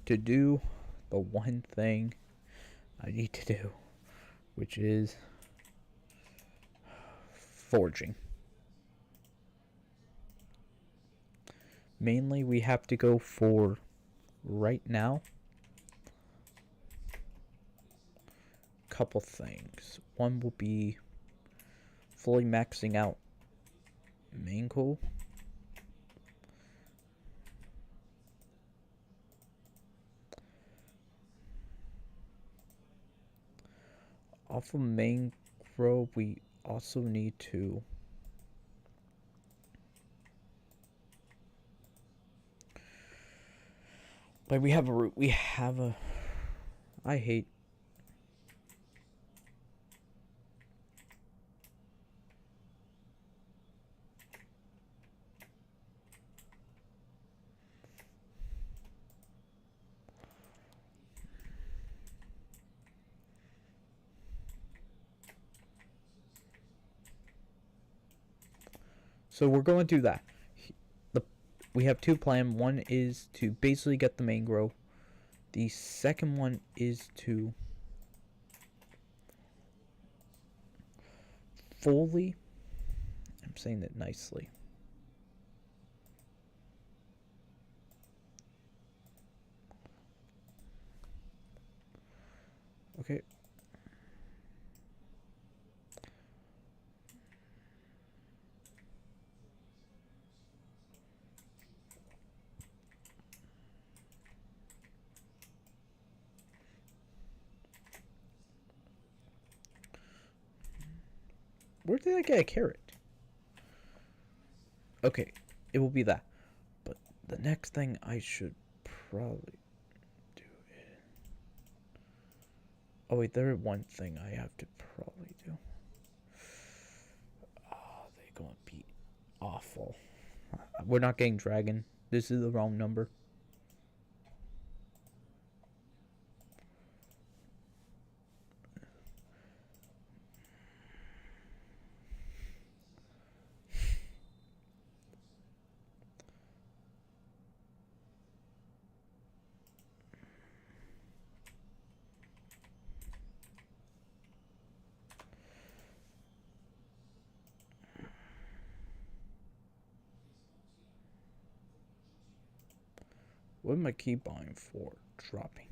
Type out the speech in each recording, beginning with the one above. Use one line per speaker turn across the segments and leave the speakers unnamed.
to do the one thing I need to do, which is forging. Mainly, we have to go for, right now, a couple things. One will be fully maxing out main coal. Off of main grow, we also need to like we have a route. We have a. I hate. So we're going to do that. We have two plans. One is to basically get the main grow. The second one is to fully, I'm saying that nicely. Okay. Where did I get a carrot? Okay, it will be that. But the next thing I should probably do is... Oh wait, there is one thing I have to probably do. Oh, they're gonna be awful. We're not getting dragon. This is the wrong number. What am I keep buying for? Dropping.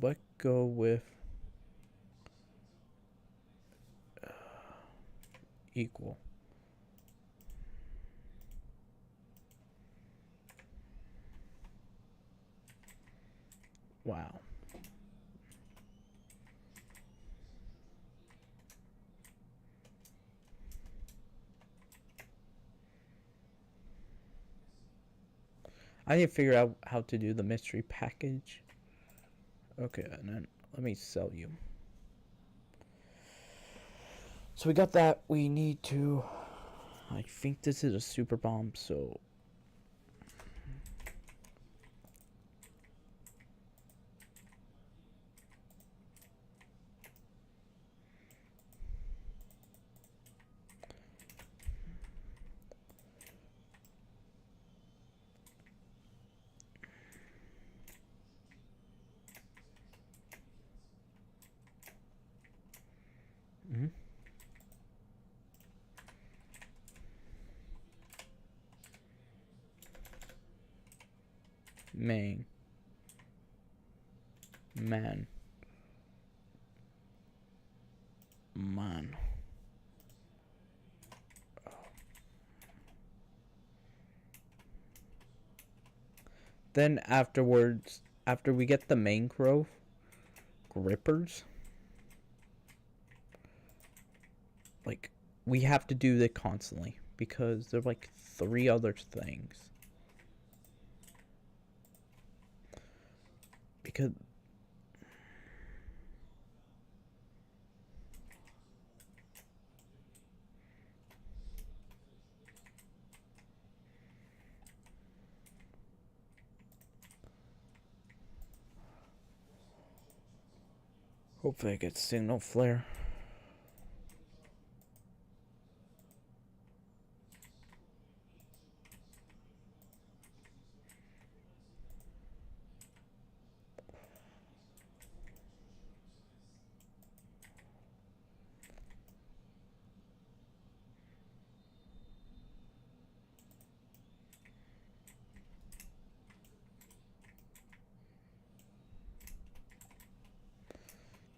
Let's go with equal. Wow. I need to figure out how to do the mystery package. Okay, and then let me sell you. So we got that. We need to... I think this is a super bomb, so... Man. Man. Then afterwards, after we get the main growth, grippers, like, we have to do that constantly because there are like 3 other things. Because hopefully I get signal flare.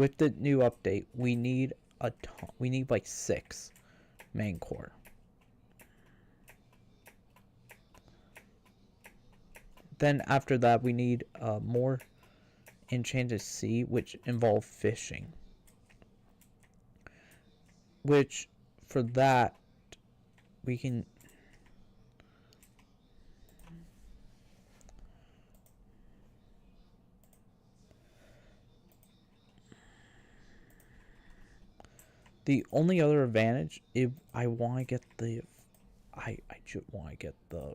with the new update, we need a ton. We need like 6 main core. Then after that, we need more enchanted sea, which involve fishing. Which, for that, we can... The only other advantage, if I want to get the... I just want to get the...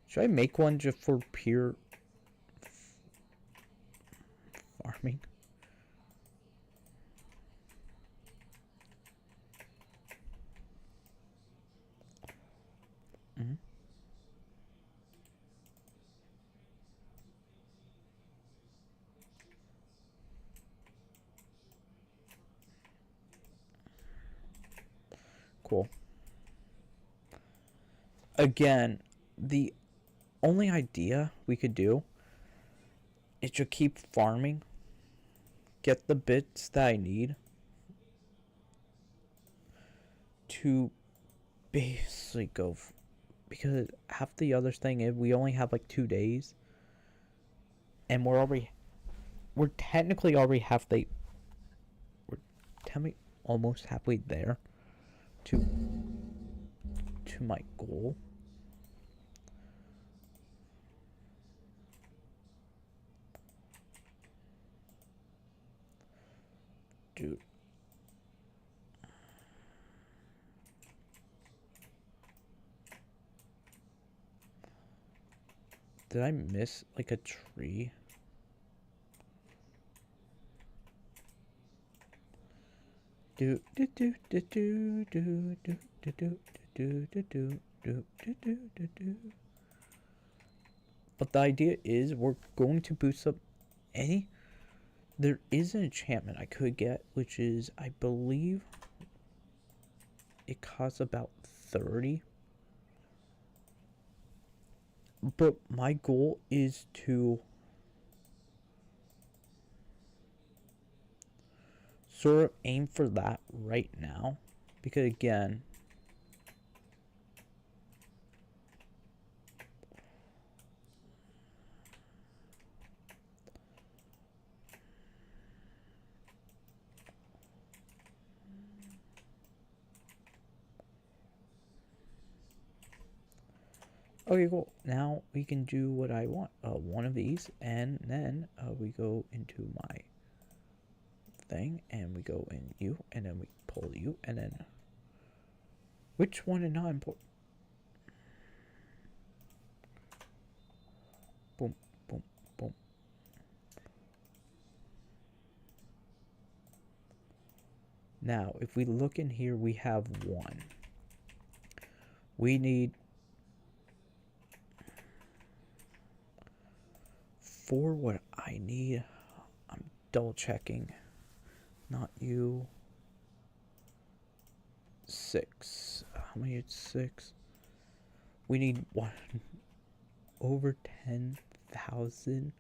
Should I make one just for pure farming? Mm-hmm. Cool. Again, the only idea we could do is to keep farming, get the bits that I need to basically go, because half the other thing is we only have like 2 days, and we're technically already almost halfway there to my goal. Dude. Did I miss like a tree? Do do do do do do do do do do do do do do do do. But the idea is we're going to boost up any. There is an enchantment I could get, which is, I believe, it costs about 30. But my goal is to sort of aim for that right now. Because again, okay, cool. Now we can do what I want. One of these, and then we go into my thing, and we go in you, and then we pull you, and then which one is not important? Boom, boom, boom. Now, if we look in here, we have 1. We need 4 what I need. I'm double checking. Not you. 6. How many is 6? We need 1 over 10,000.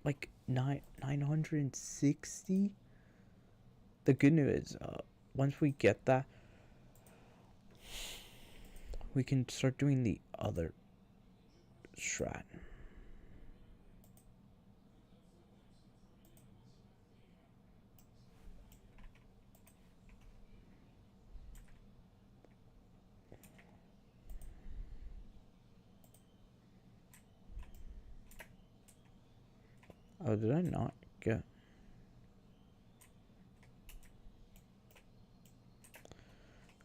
Like 960. The good news is, once we get that, we can start doing the other strat. Oh, did I not get?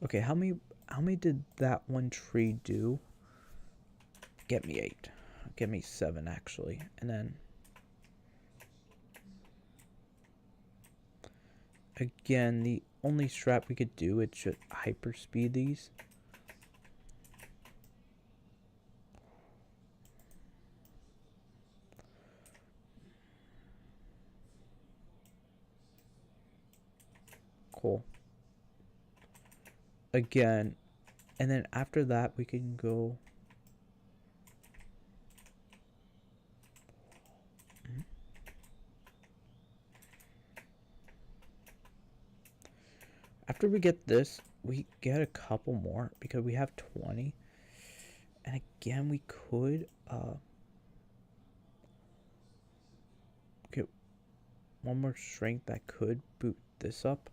Okay, how many did that one tree do? Get me 8. Get me 7 actually. And then again, the only strat we could do is just hyperspeed these. Cool. Again, and then after that we can go. After we get this, we get a couple more because we have 20. And again, we could get one more strength that could boot this up.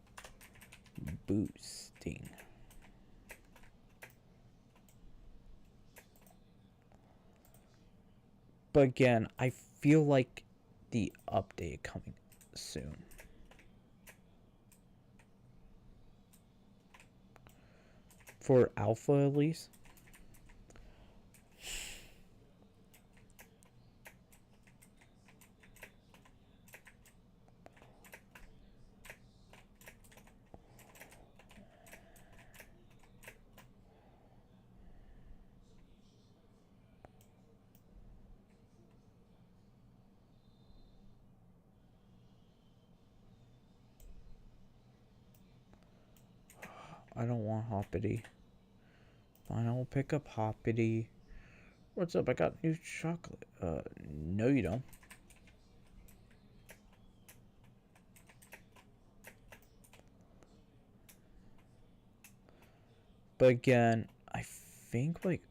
Boosting. But again, I feel like the update coming soon. For alpha at least. I don't want Hoppity. Fine, I will pick up Hoppity. What's up? I got new chocolate. No you don't. But again, I think like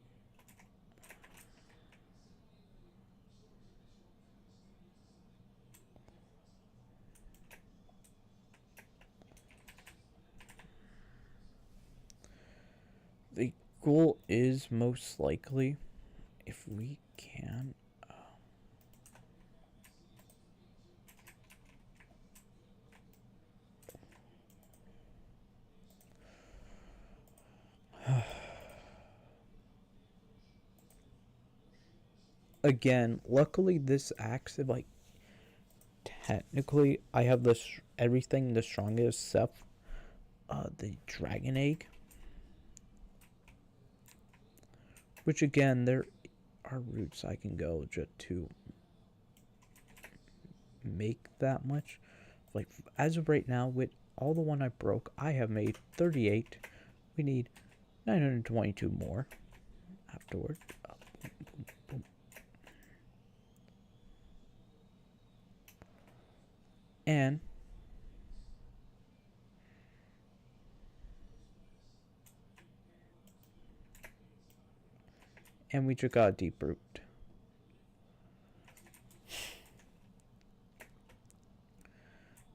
the goal is most likely, if we can, again, luckily this axe, like, technically I have this everything the strongest except the dragon egg. Which again, there are routes I can go just to make that much. Like, as of right now, with all the one I broke, I have made 38. We need 922 more afterward. Boom, boom, boom. And we just got a deep root.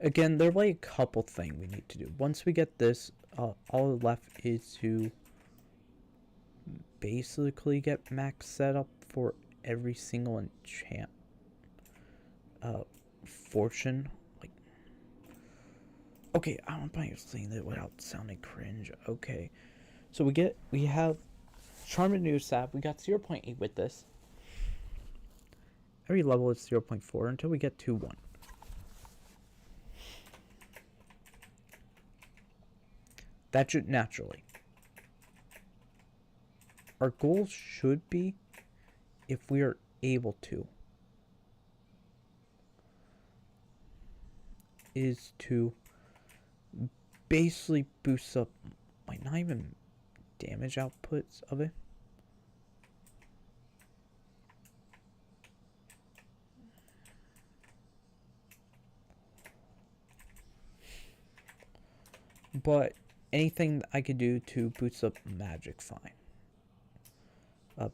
Again, there's like a couple things we need to do. Once we get this, all left is to basically get max set up for every single enchant. Fortune, like, okay, I don't know saying that without sounding cringe. Okay, so we have Charming New Sap. We got 0.8 with this. Every level is 0.4 until we get to 1. That should naturally. Our goal should be, if we are able to, is to basically boost up, like, not even damage outputs of it. But anything I could do to boost up magic, fine.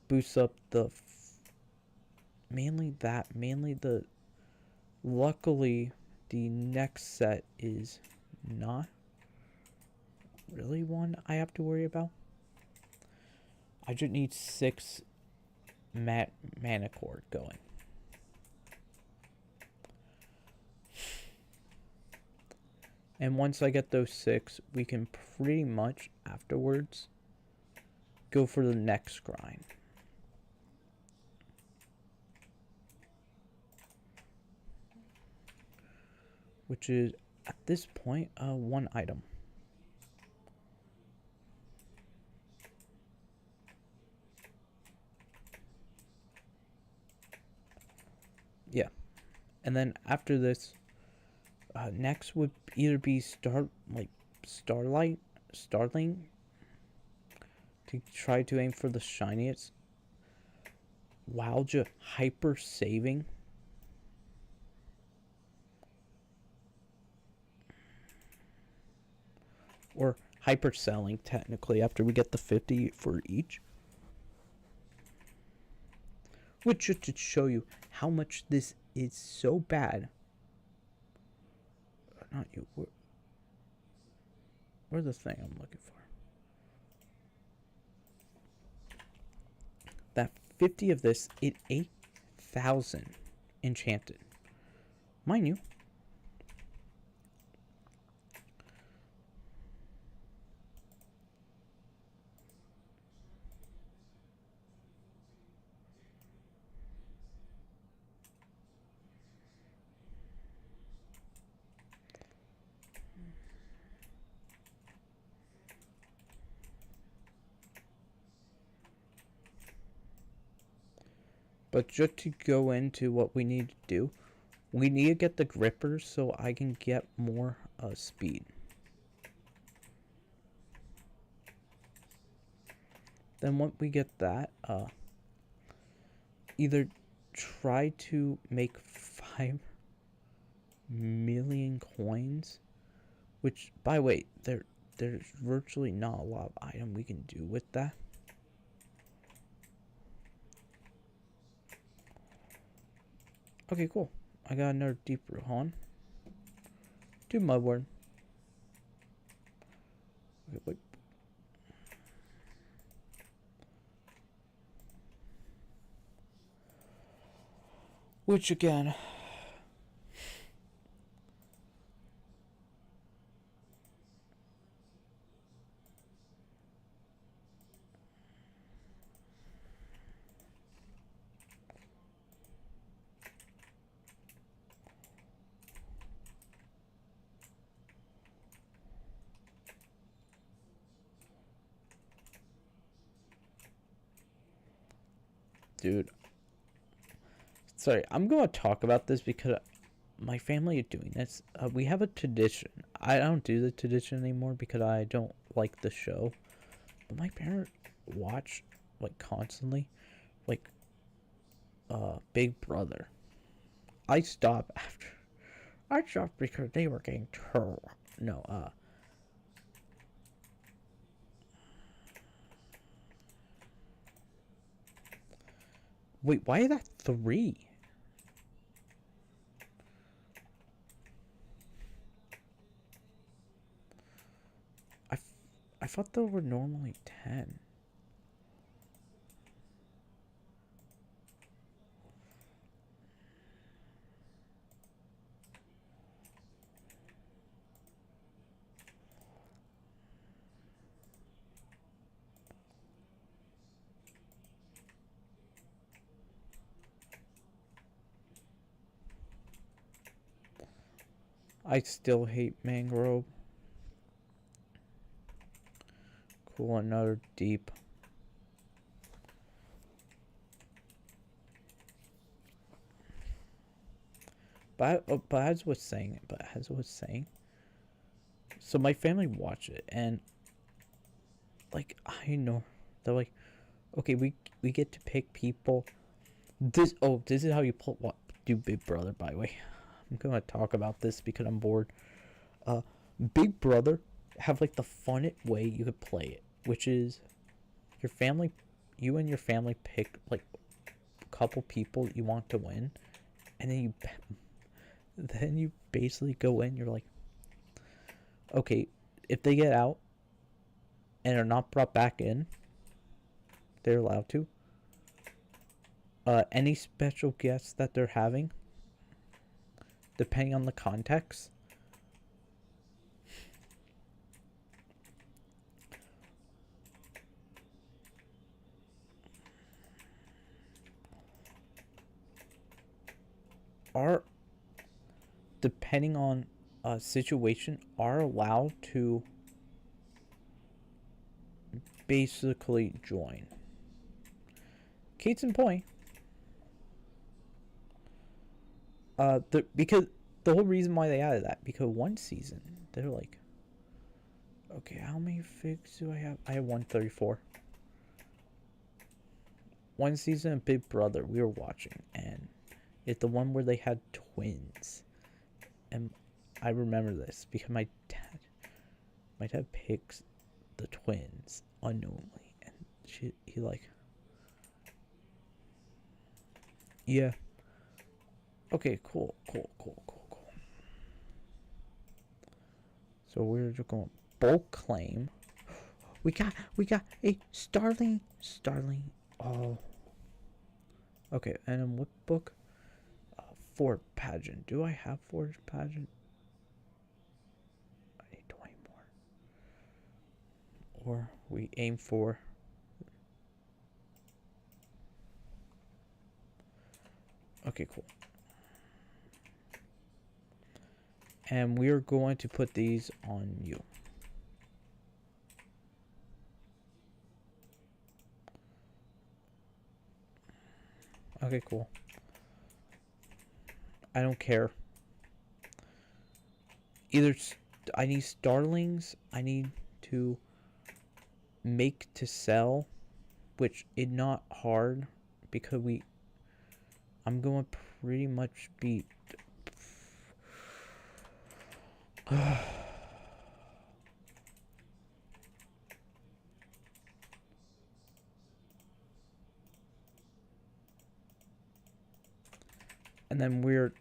Boost up the mainly the luckily the next set is not really one I have to worry about. I just need 6 mana cord going. And once I get those 6, we can pretty much afterwards go for the next grind. Which is, at this point, 1 item. Yeah. And then after this, next would either be start, like, Starling to try to aim for the shiniest. Wowja hyper saving. Or hyper selling technically after we get the 50 for each. Which just to show you how much this is so bad. Not you. Where's the thing I'm looking for? That 50 of this, it 8,000 enchanted. Mind you. But just to go into what we need to do, we need to get the grippers so I can get more speed. Then once we get that, either try to make 5 million coins, which, by the way, there's virtually not a lot of item we can do with that. Okay, cool. I got another deep root on. 2 mudward. Okay, wait. Which again, dude, sorry, I'm gonna talk about this because my family is doing this. We have a tradition. I don't do the tradition anymore because I don't like the show. But my parents watch like constantly, like Big Brother. I stopped after. I stopped because they were getting terrible. No, wait, why is that 3? I thought there were normally 10. I still hate mangrove. Cool, another deep. But as I was saying, so my family watched it, and like I know they're like, okay, we get to pick people. This is how you do Big Brother. By the way, I'm gonna talk about this because I'm bored. Big Brother have like the funnest way you could play it, which is you and your family pick like a couple people you want to win, and then you basically go in. You're like, okay, if they get out and are not brought back in, they're allowed to. Any special guests that they're having, depending on the context, are, depending on a situation, are allowed to basically join. Case in point, because the whole reason why they added that, because one season they're like, Okay, how many figs do I have? I have 134. One season of Big Brother we were watching, and it's the one where they had twins. And I remember this because my dad picks the twins unknowingly, and he like, yeah. Okay, cool. So we're just going bulk claim. We got a starling. Oh. Okay, and then what book? Fort pageant. Do I have Fort pageant? I need 20 more. Or we aim for. Okay, cool. And we're going to put these on you. Okay, cool. I don't care. Either I need starlings, I need to make to sell, which is not hard because I'm going to pretty much be and then we're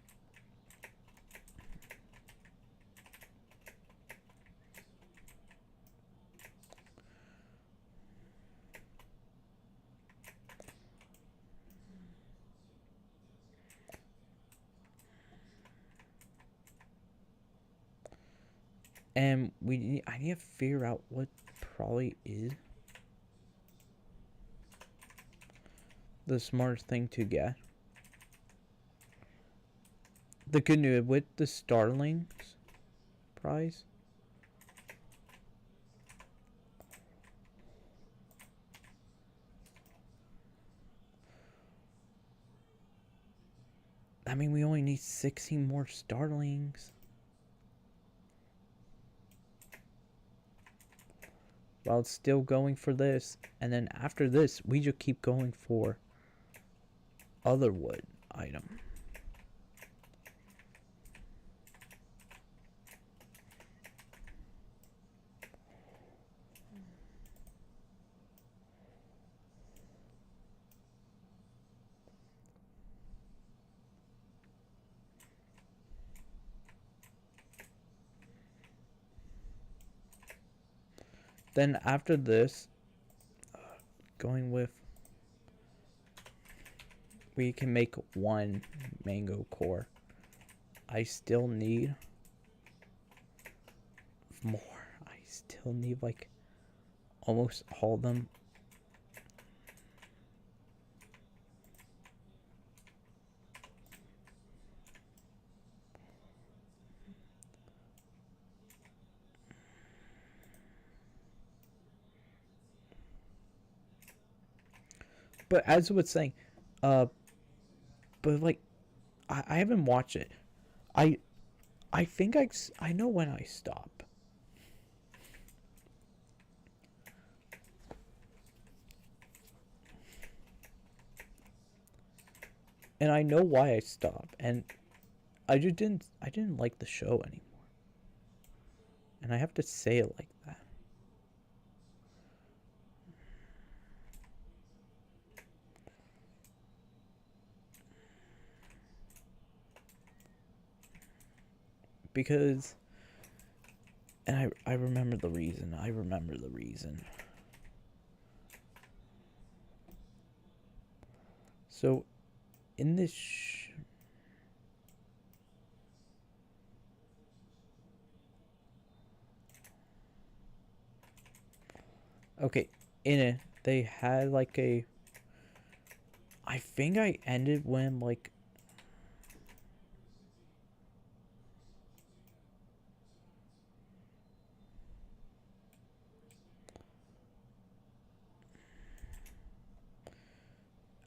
and I need to figure out what probably is the smartest thing to get. The good news with the starlings prize. I mean, we only need 16 more starlings. While it's still going for this. And then after this, we just keep going for other wood item. Then after this, going with, we can make one mango core. I still need more. I still need like almost all of them. But as I was saying, but like, I haven't watched it. I think I know when I stop. And I know why I stopped. And I didn't like the show anymore. And I have to say it like that. Because, and I remember the reason. So, in this okay, in it, they had like a, I think I ended when like,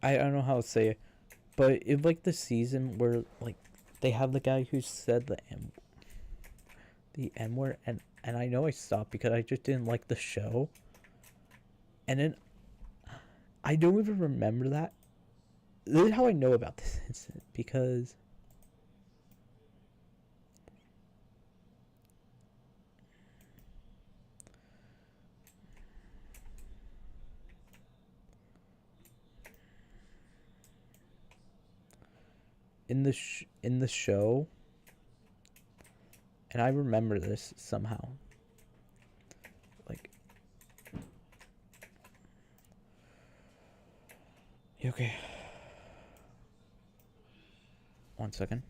I don't know how to say it, but it like the season where like they have the guy who said the M word, and and I know I stopped because I just didn't like the show. And then I don't even remember that. This is how I know about this incident, because in the show, and I remember this somehow. Like, okay. 1 second.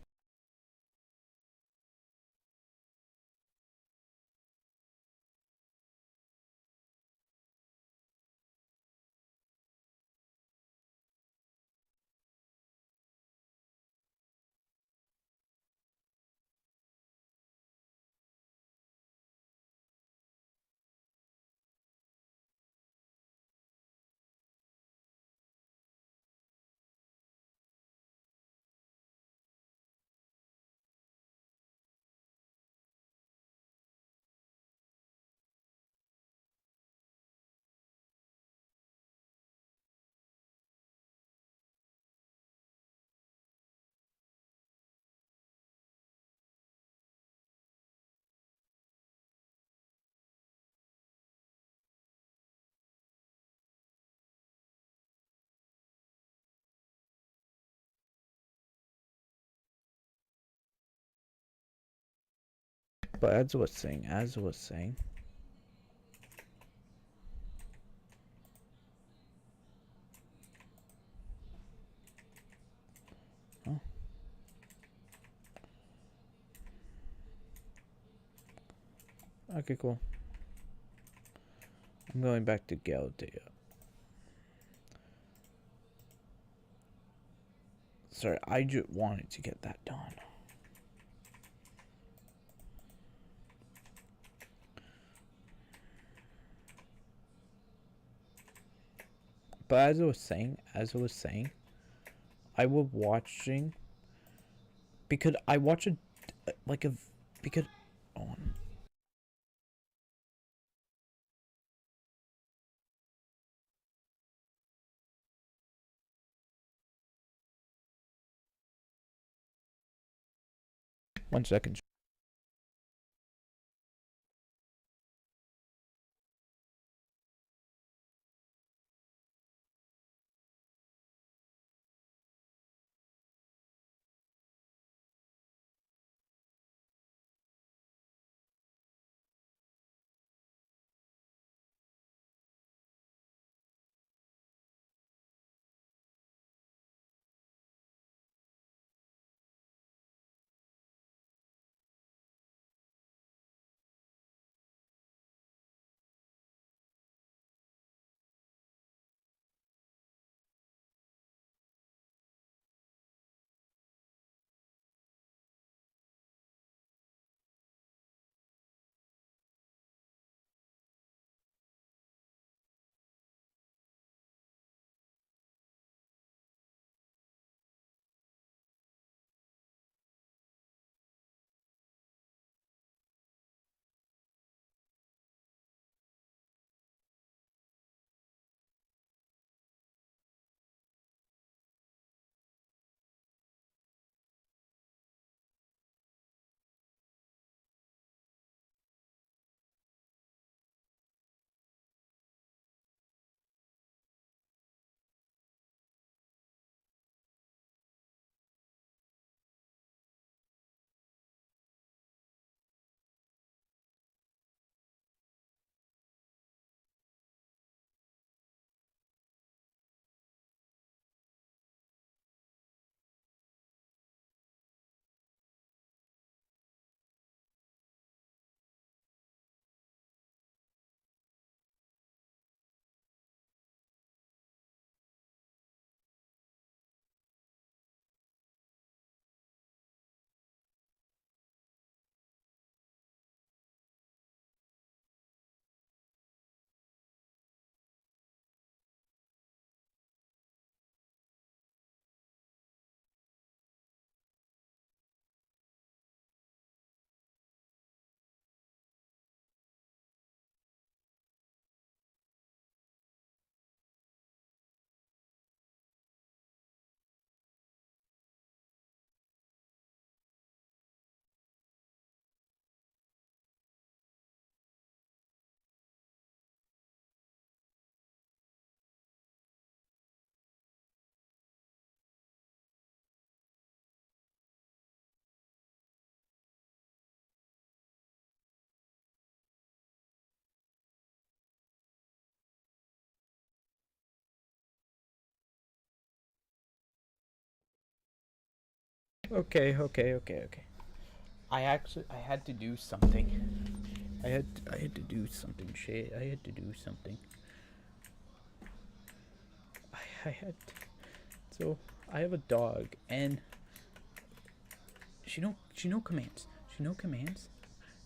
But as I was saying. Oh, okay, cool. I'm going back to Galdea. Sorry, I just wanted to get that done. But as I was saying, I was watching because I watch a like a because oh, 1 second. Okay, okay, okay, okay. I had to do something. I had to do something, Shay. I had to do something. I had to, so I have a dog and she know commands. She know commands.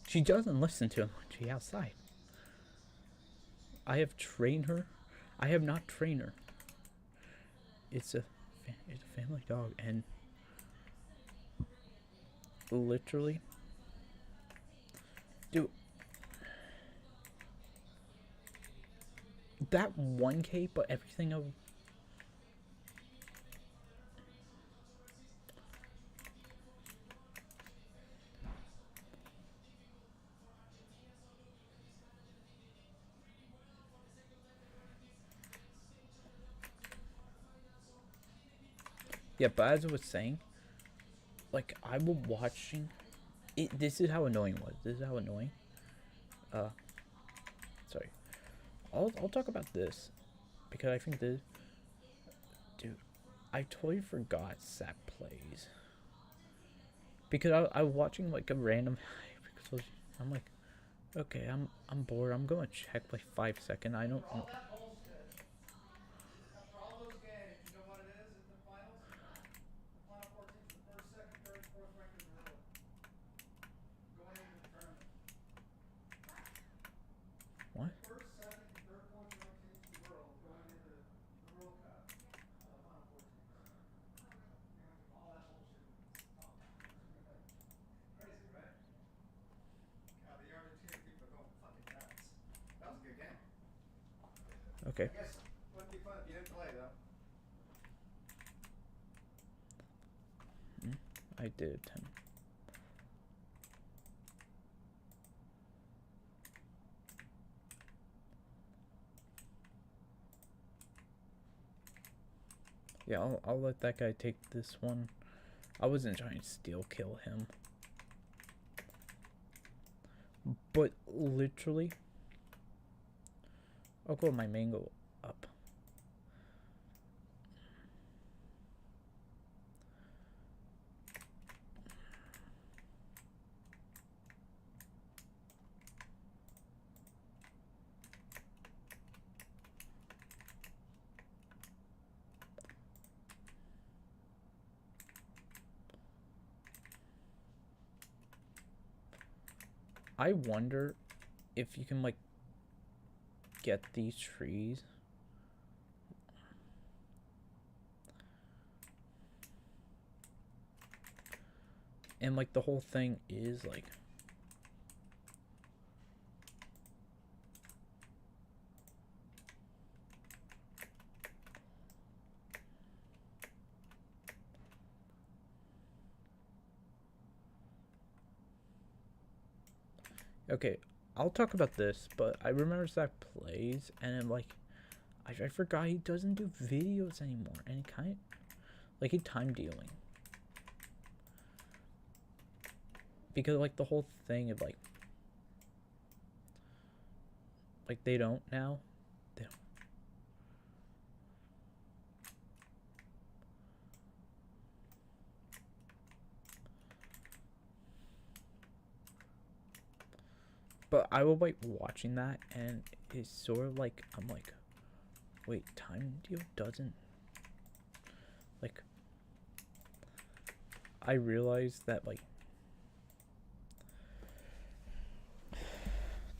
She doesn't listen to them when she's outside. I have trained her. I have not trained her. It's a family dog and literally, dude, that 1K, but everything of. Yeah, but as I was saying, like I was watching it. This is how annoying it was. This is how annoying. Uh, sorry. I'll talk about this because I think this, dude. I totally forgot Sap plays because I was watching like a random. Because I'm like, okay, I'm bored. I'm going to check like 5 seconds. I don't. What? Okay. I did 10. Yeah, I'll let that guy take this one. I wasn't trying to steal kill him. But literally, I'll go with my mango up. I wonder if you can like get these trees. And like the whole thing is like, okay, I'll talk about this, but I remember Zach plays and I'm like, I forgot he doesn't do videos anymore, and he kind of like he time dealing because like the whole thing of like they don't now. They don't. But I will like watching that, and it's sort of like I'm like, wait, time deal doesn't like. I realized that like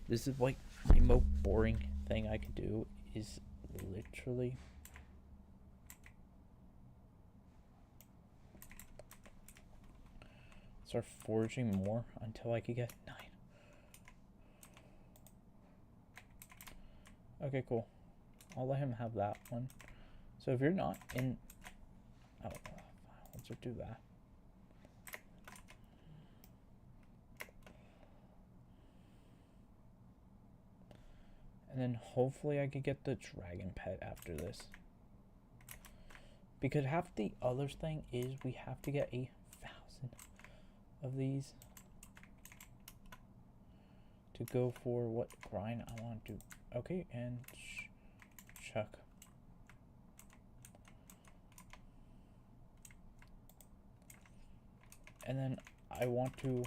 this is like the most boring thing I could do is literally start foraging more until I could get 9. Okay, cool. I'll let him have that one. So if you're not in, oh, let's just do that. And then hopefully I could get the dragon pet after this. Because half the other thing is we have to get 1,000 of these to go for what grind I want to do. Okay, and chuck. And then I want to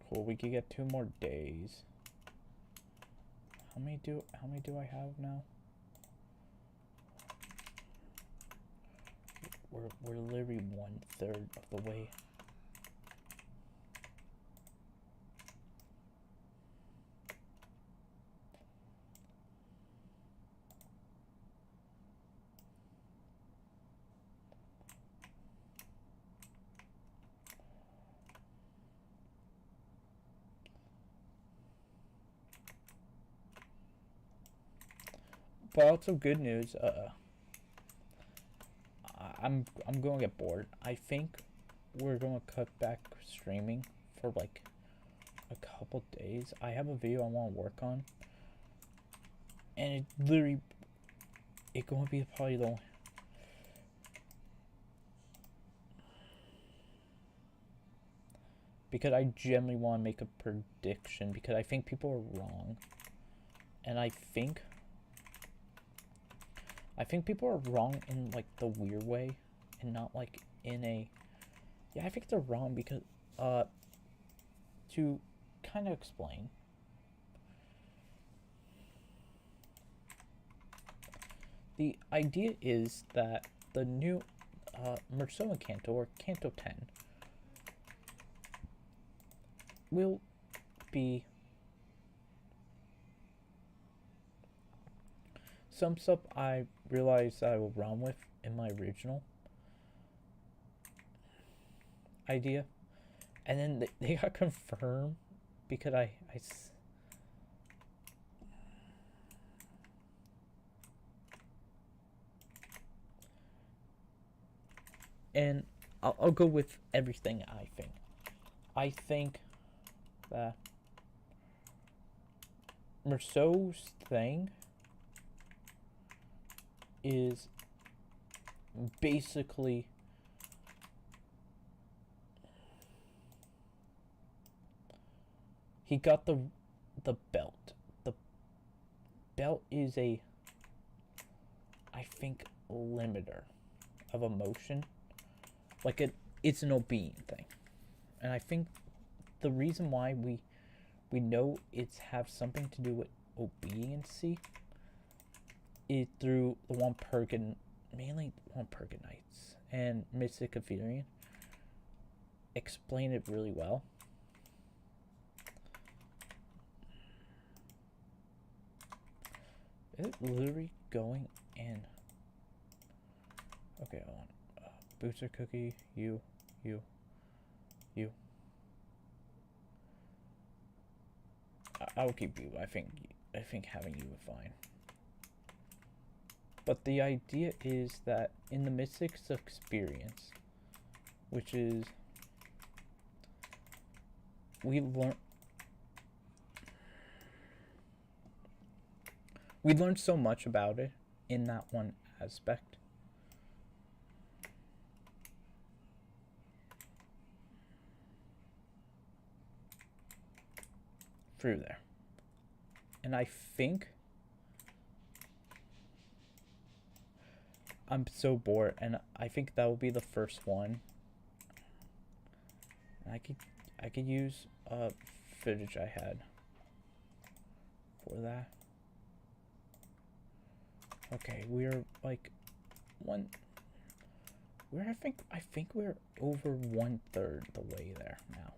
cool, we could get 2 more days. How many do I have now? We're literally 1/3 of the way. But also good news, I'm going to get bored. I think we're going to cut back streaming for like a couple days. I have a video I want to work on, and it literally, it's going to be probably the only, because I generally want to make a prediction, because I think people are wrong, and I think people are wrong in like the weird way, and not like in a, yeah, I think they're wrong because to kind of explain, the idea is that the new Merceau Canto, or Canto 10, will be some stuff I realized I will run with in my original idea, and then they got confirmed because and I'll go with everything. I think that Merceau's thing is basically he got the belt. The belt is a, I think, limiter of emotion. Like it's an obedient thing. And I think the reason why we know it's have something to do with obediency is through the Walpurgis, mainly Walpurgis Nights and Mystic Ethereum explain it really well. Is it literally going in? Okay, hold on. Booster cookie, you. I will keep you. I think having you is fine. But the idea is that in the Mystics experience, which is we learned so much about it in that one aspect. Through there. And I think I'm so bored, and I think that will be the first one. And I could use footage I had for that. Okay, we're like I think we're over 1/3 the way there now.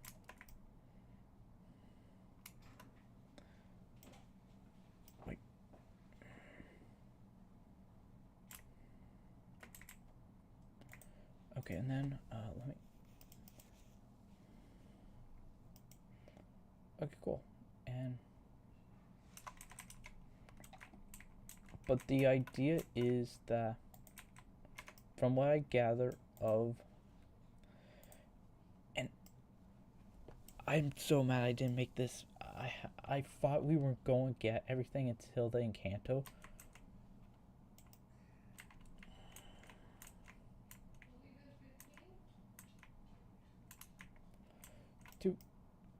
Okay, and then let me. Okay, cool. And but the idea is that, from what I gather of, and I'm so mad I didn't make this. I thought we were going to get everything until the Encanto.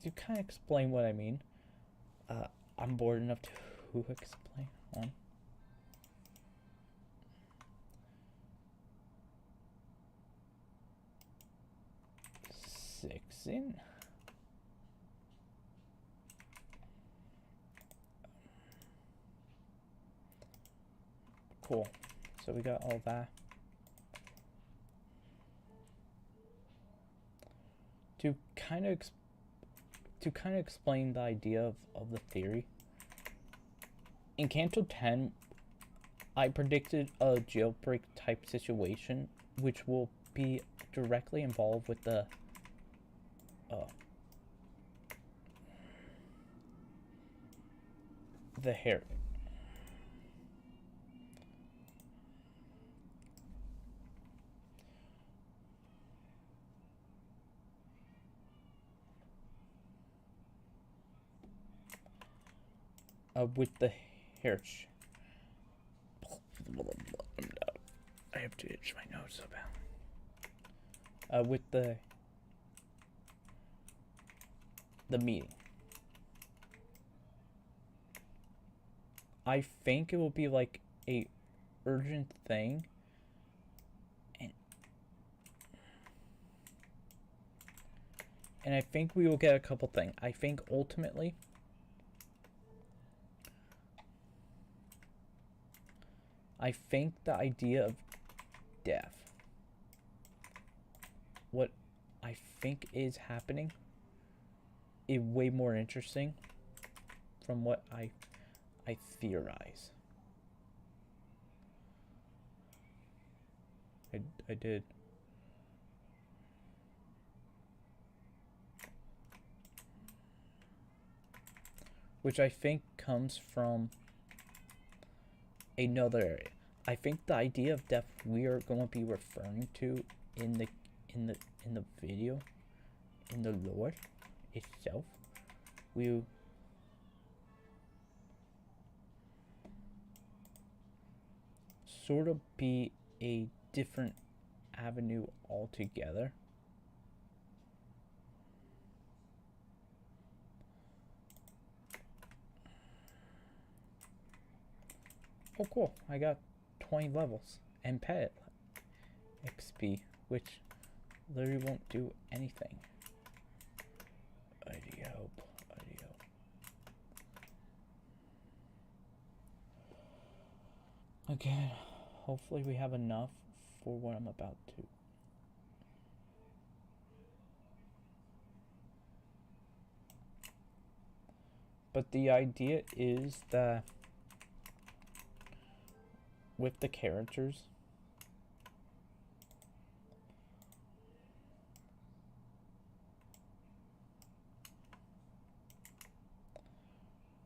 to kind of explain what I mean, I'm bored enough to explain on. Six in. Cool. So we got all that. To kind of explain the idea of the theory. In Canto 10, I predicted a jailbreak type situation, which will be directly involved with the hair. With the hair. I have to itch my nose so bad. With the meeting. I think it will be like a urgent thing. And I think we will get a couple things. I think ultimately the idea of death, what I think is happening, is way more interesting from what I theorize. I did. Which I think comes from another area. I think the idea of death we are going to be referring to in the video, in the lore itself, will sort of be a different avenue altogether. Oh cool, I got 20 levels and pet XP, which literally won't do anything. Idiot. Again, hopefully we have enough for what I'm about to. But the idea is that with the characters,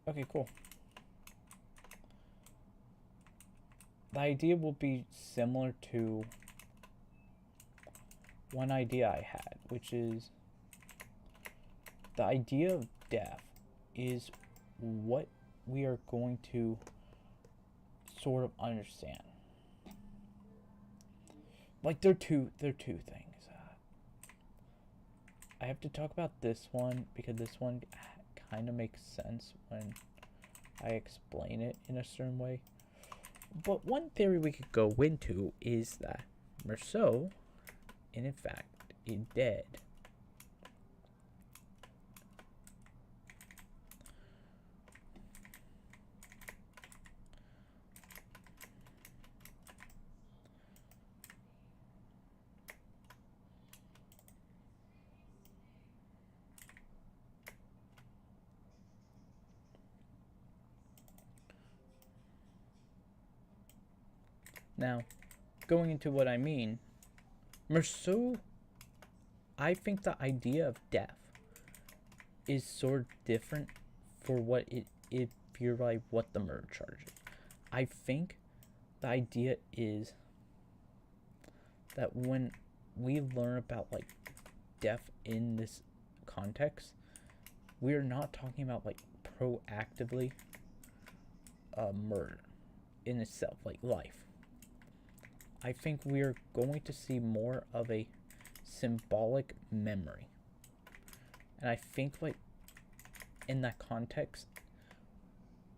okay, cool. The idea will be similar to one idea I had, which is the idea of death is what we are going to sort of understand. Like they're two things. I have to talk about this one because this one kind of makes sense when I explain it in a certain way. But one theory we could go into is that Merceau, in fact, is dead. Now, going into what I mean, Merceau, I think the idea of death is sort of different for what it if you're like what the murder charge is. I think the idea is that when we learn about like death in this context, we're not talking about like proactively murder in itself, like life. I think we're going to see more of a symbolic memory. And I think, like, in that context,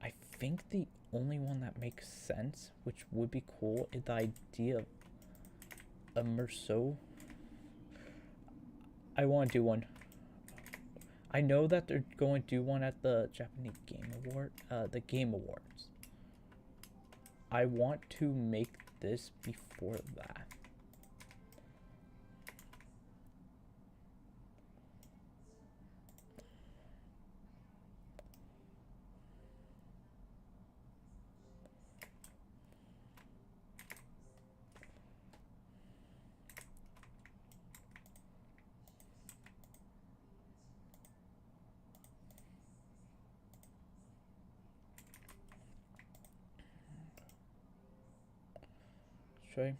I think the only one that makes sense, which would be cool, is the idea of a Merceau. I want to do one. I know that they're going to do one at the Japanese Game Award, the Game Awards. I want to make this before that. Should I?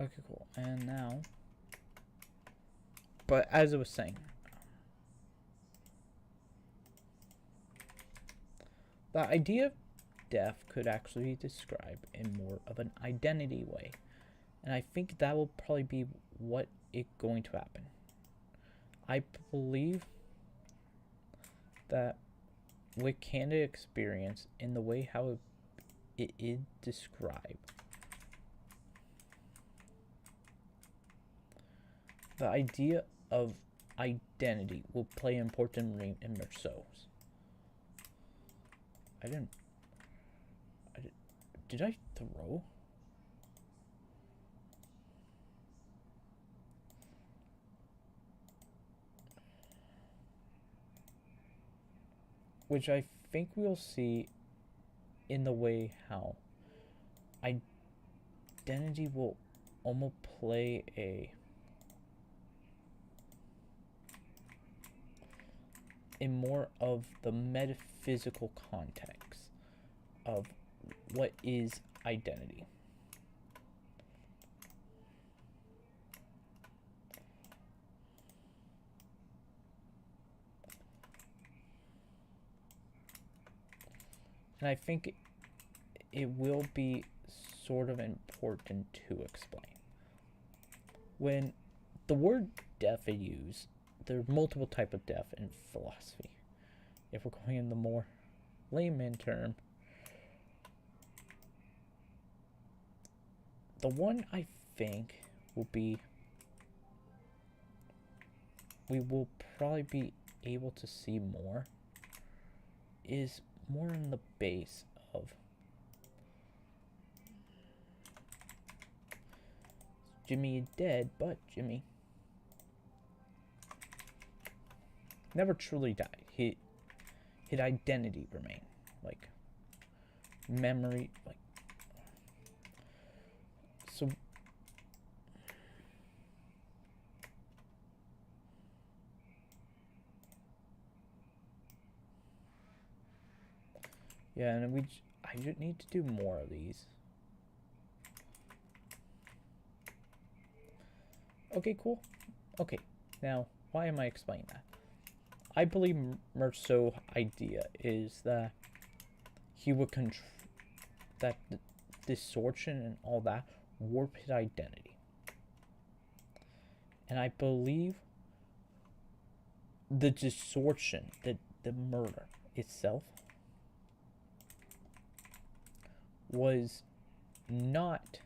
Okay, cool. And now, but as I was saying, the idea of death could actually be described in more of an identity way. And I think that will probably be what is going to happen. I believe that with candid experience in the way how it is described, the idea of identity will play an important role in Merceau's. Did I throw? Which I think we'll see in the way how identity will almost play in more of the metaphysical context of what is identity. And I think it will be sort of important to explain. When the word death is used, there are multiple types of death in philosophy. If we're going in the more layman term, the one I think will be, we will probably be able to see more, is more in the base of Jimmy dead, but Jimmy never truly died. His identity remained, like memory, like so. Yeah, and I just need to do more of these. Okay, cool. Okay, now why am I explaining that? I believe Merceau's idea is that he would control that distortion and all that warp his identity. And I believe the distortion, the murder itself, was not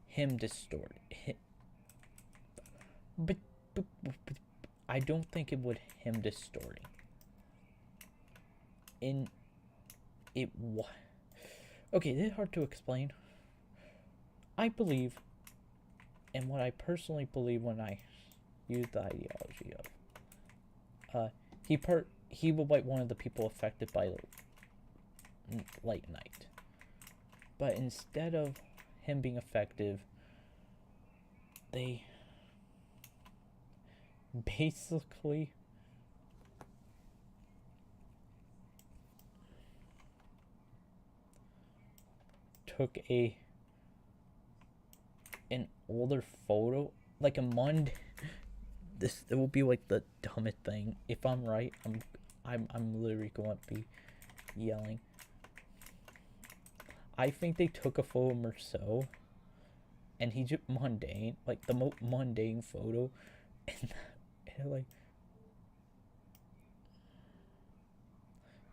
him distorted. But I don't think it would him distorting. Okay, this is hard to explain. I believe, and what I personally believe when I use the ideology of, he was like one of the people affected by late night. But instead of him being effective, they basically took an older photo, like a Monday. This it will be like the dumbest thing. If I'm right, I'm literally going to be yelling. I think they took a photo of Merceau, and he just mundane, like the most mundane photo, and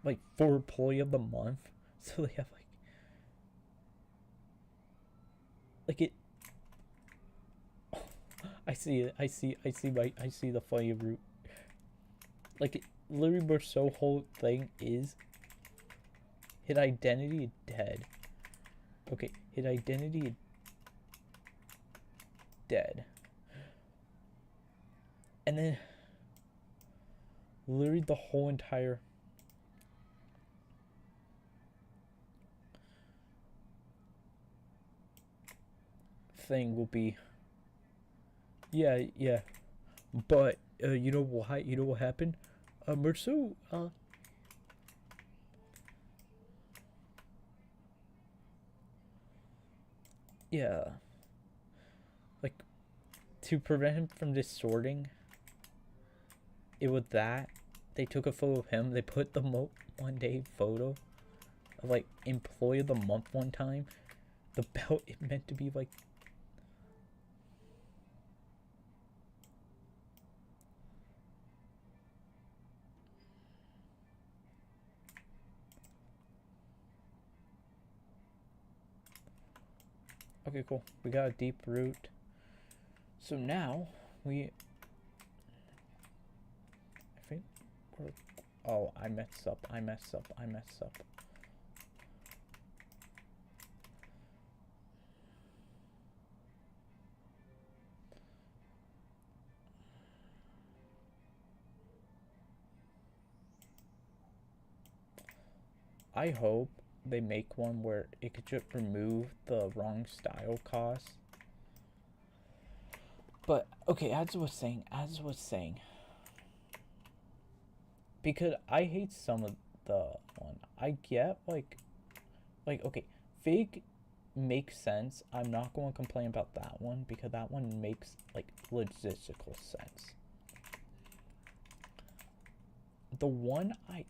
like for employee of the month. So they have like it. I see it. I see the funny route. Like it, literally, Merceau whole thing is his identity is dead. Okay, his identity is dead. And then literally the whole entire thing will be, yeah, yeah. But you know why? You know what happened? Merceau, yeah, like to prevent him from distorting it with that, they took a photo of him. They put the one day photo of like employee of the month one time. The belt it meant to be like. Okay, cool. We got a deep root. So now we. I think we're. Oh, I messed up. I messed up. I messed up. I hope they make one where it could just remove the wrong style cost. But okay, as I was saying, because I hate some of the one. I get like okay, fake makes sense. I'm not going to complain about that one because that one makes like logistical sense. The one I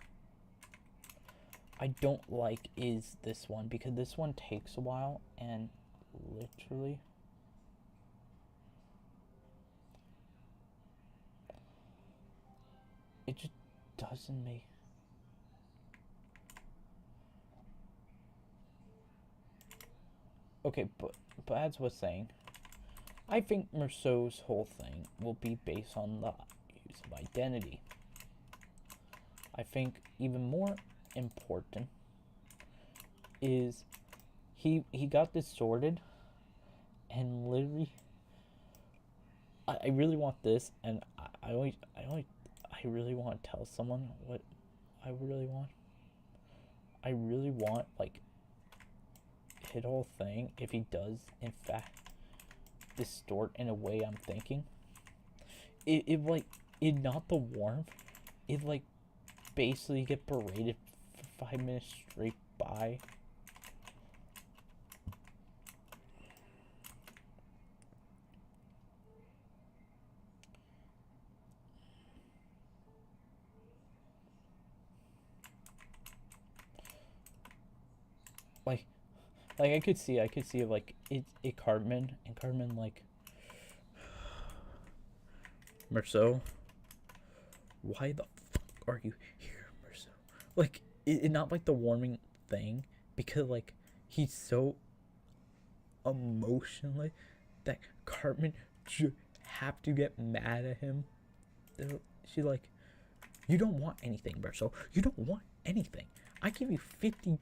don't like is this one because this one takes a while and literally it just doesn't make. Okay, but as I was saying, I think Merceau's whole thing will be based on the use of identity. I think even more important is he got distorted and literally I really want this and I really want to tell someone what I really want. I really want like his whole thing if he does in fact distort in a way I'm thinking. It like it not the warmth. It like basically get berated for 5 minutes straight by. Like I could see like it Cartman and Cartman like Merceau, why the fuck are you here, Merceau? Like it not like the warming thing because like he's so emotionally that Cartman should have to get mad at him. She's like, you don't want anything, Merceau. You don't want anything. I give you $50.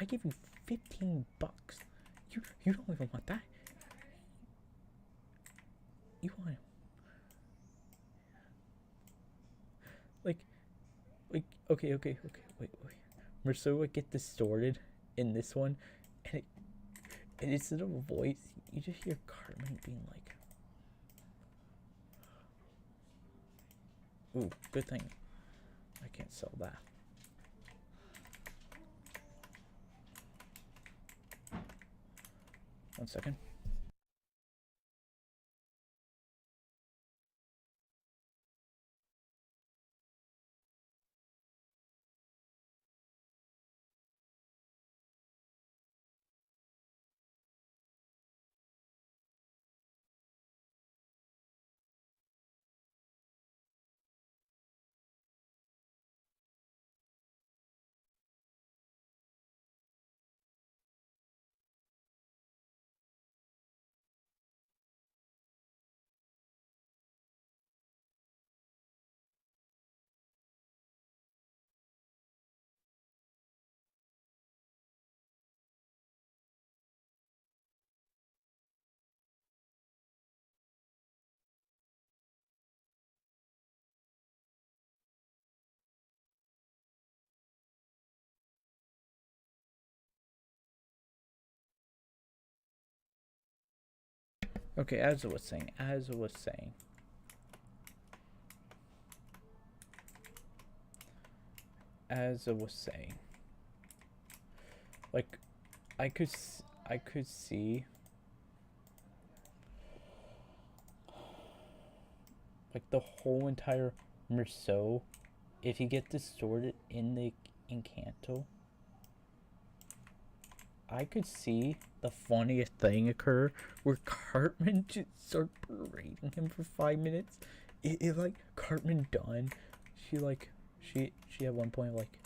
I give you $15. You don't even want that. You want like okay wait. Merceau would get distorted in this one, and instead of a voice, you just hear Cartman being like, "Ooh, good thing I can't sell that." 1 second. Okay, as I was saying, like, I could see, like, the whole entire Merceau, if you get distorted in the Encanto, I could see the funniest thing occur where Cartman just start berating him for 5 minutes. It like, Cartman done. She at one point like,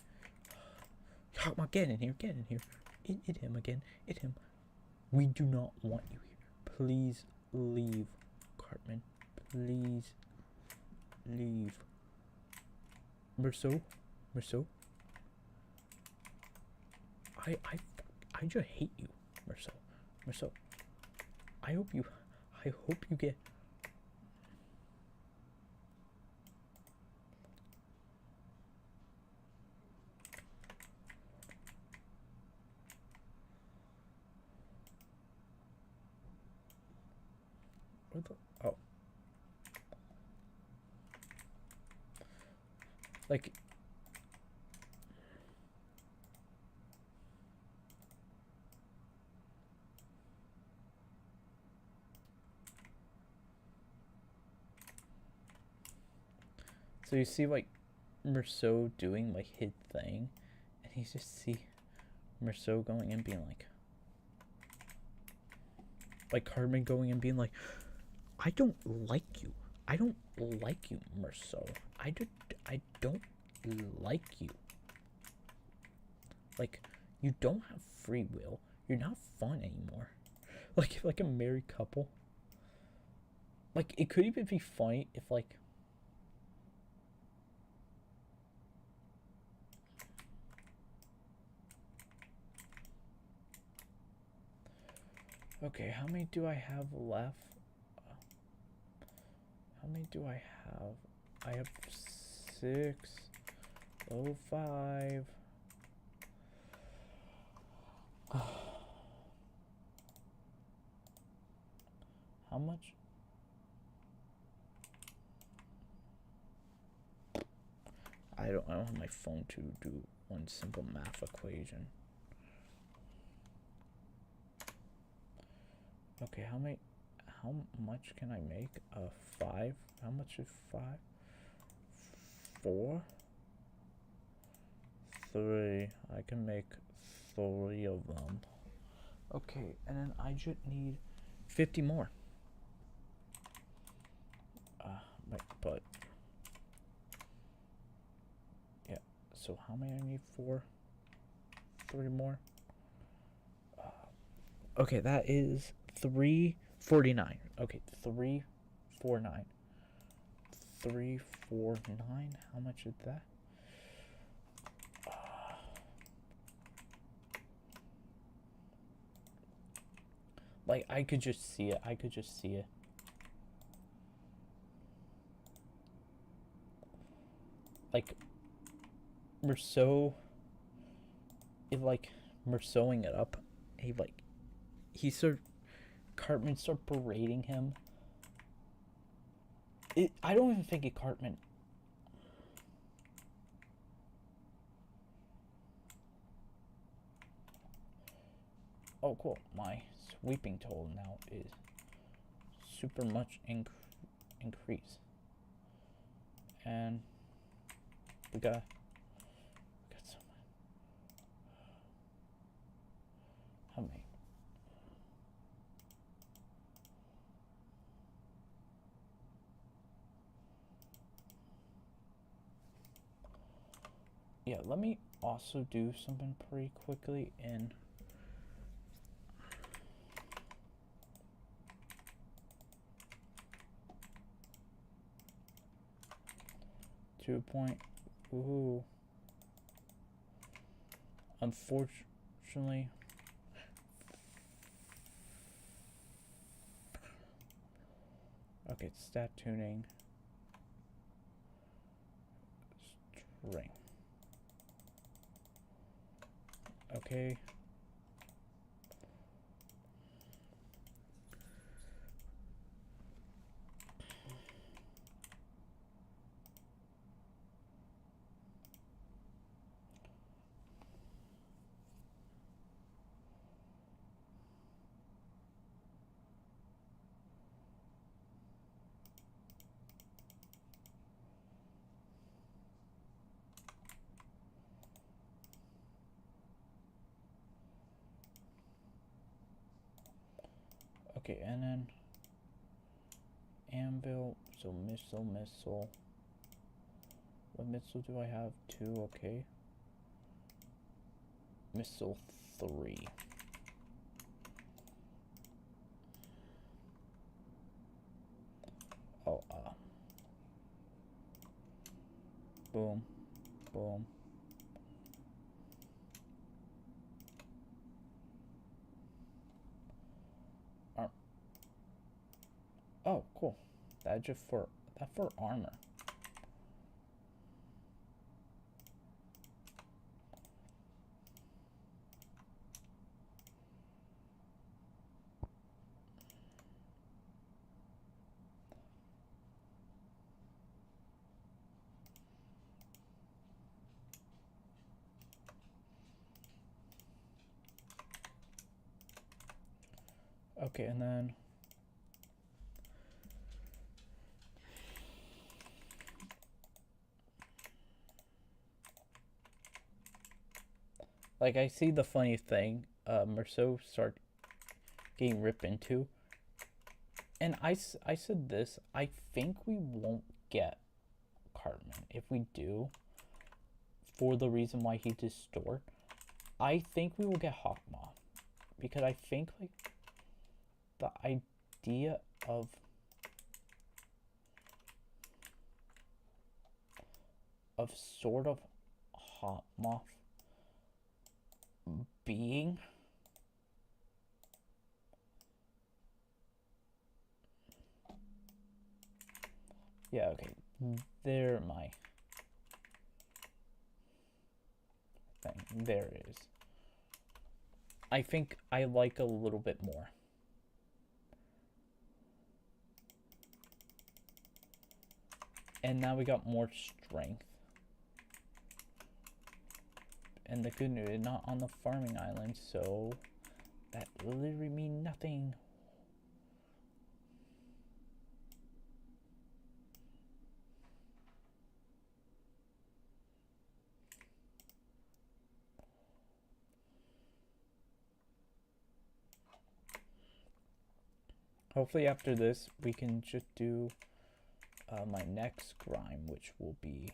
come on, get in here. Hit him again. Hit him. We do not want you here. Please leave, Cartman. Please leave. Merceau. I just hate you, Merceau. I hope you get. Where the, oh. Like, so you see, like, Merceau doing, like, his thing, and you just see Merceau going and being like Cartman going and being like, I don't like you, Merceau. I don't like you. Like, you don't have free will. You're not fun anymore. Like a married couple. Like, it could even be funny if, like, okay, how many do I have left? How many do I have? I have 605. How much? I don't have my phone to do one simple math equation. Okay, how much can I make? 5. How much is 5? 4. 3. I can make 3 of them. Okay, and then I just need 50 more. But yeah. So how many I need? 4. 3 more. Okay, that is 349. Okay, 349. 349. How much is that? Like, I could just see it. Like, Merceau, if, like, Merceauing it up, Cartman started berating him. I don't even think Cartman. Oh, cool. My sweeping total now is super much increase. And we got some. How many? Yeah, let me also do something pretty quickly in ooh. Unfortunately, okay, stat tuning string. Okay. Okay, and then anvil, so missile. What missile do I have? 2, okay. Missile 3. Oh, boom, boom. Oh, cool. That just for armor. Okay, and then like I see the funny thing, Merceau start getting ripped into, and I said this. I think we won't get Cartman. If we do, for the reason why he distort, I think we will get Hawkmoth, because I think like the idea of sort of Hawkmoth being yeah, okay, there my thing, there it is. I think I like a little bit more. And now we got more strength. And the good news, not on the farming island, so that literally means nothing. Hopefully after this, we can just do my next grind, which will be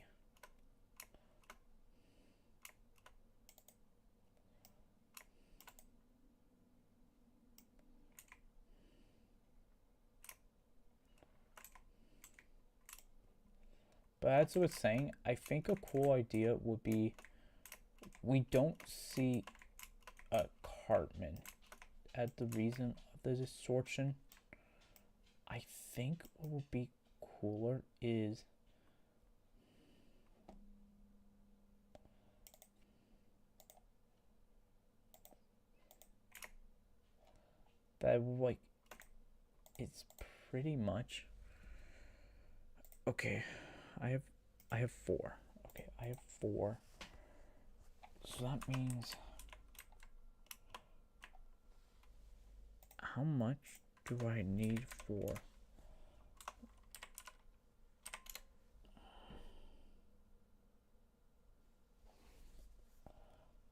but as I was saying, I think a cool idea would be we don't see a Cartman at the reason of the distortion. I think what would be cooler is that like it's pretty much okay. I have 4. Okay, I have 4. So that means how much do I need for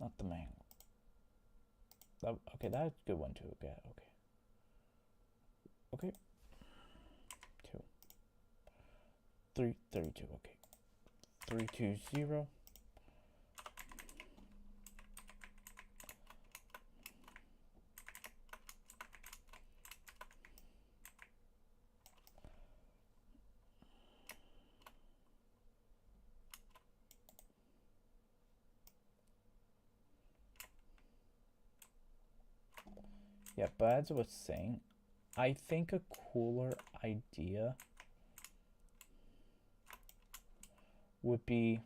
not the mango? That, okay, that's a good one too. Okay, okay. Okay. 2. 3, 32, okay. 320. Yeah, but as I was saying, I think a cooler idea would be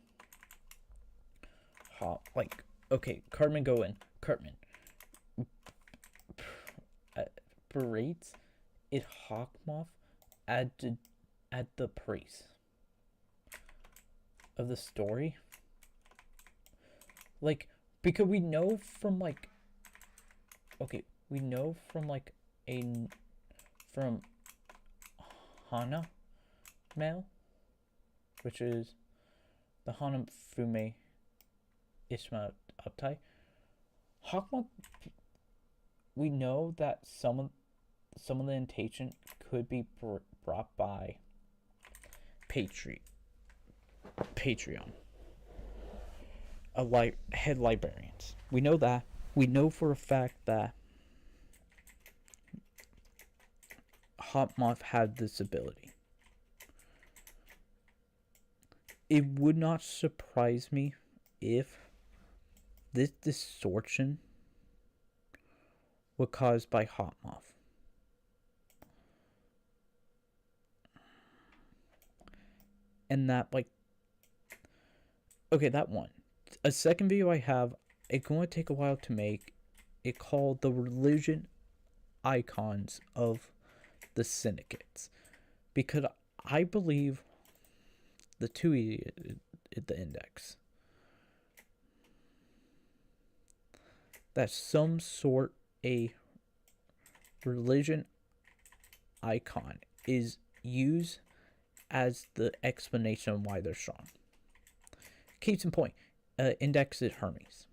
like, okay, Cartman go in. Cartman berates it Hawkmoth at the price of the story. Like, because we know from like okay, we know from like from Hana Mail, which is the Hanafume Ishma Uptai. Hawkmoth, we know that some some of the intention could be brought by Patreon, head librarians. We know that. We know for a fact that Hot Moth had this ability. It would not surprise me if this distortion was caused by Hot Moth. And that, like, okay, that one. A second video I have, it's going to take a while to make. It called the religion icons of the syndicates, because I believe the 2E at the index, that some sort a religion icon is used as the explanation of why they're strong. Case in point, index is Hermes.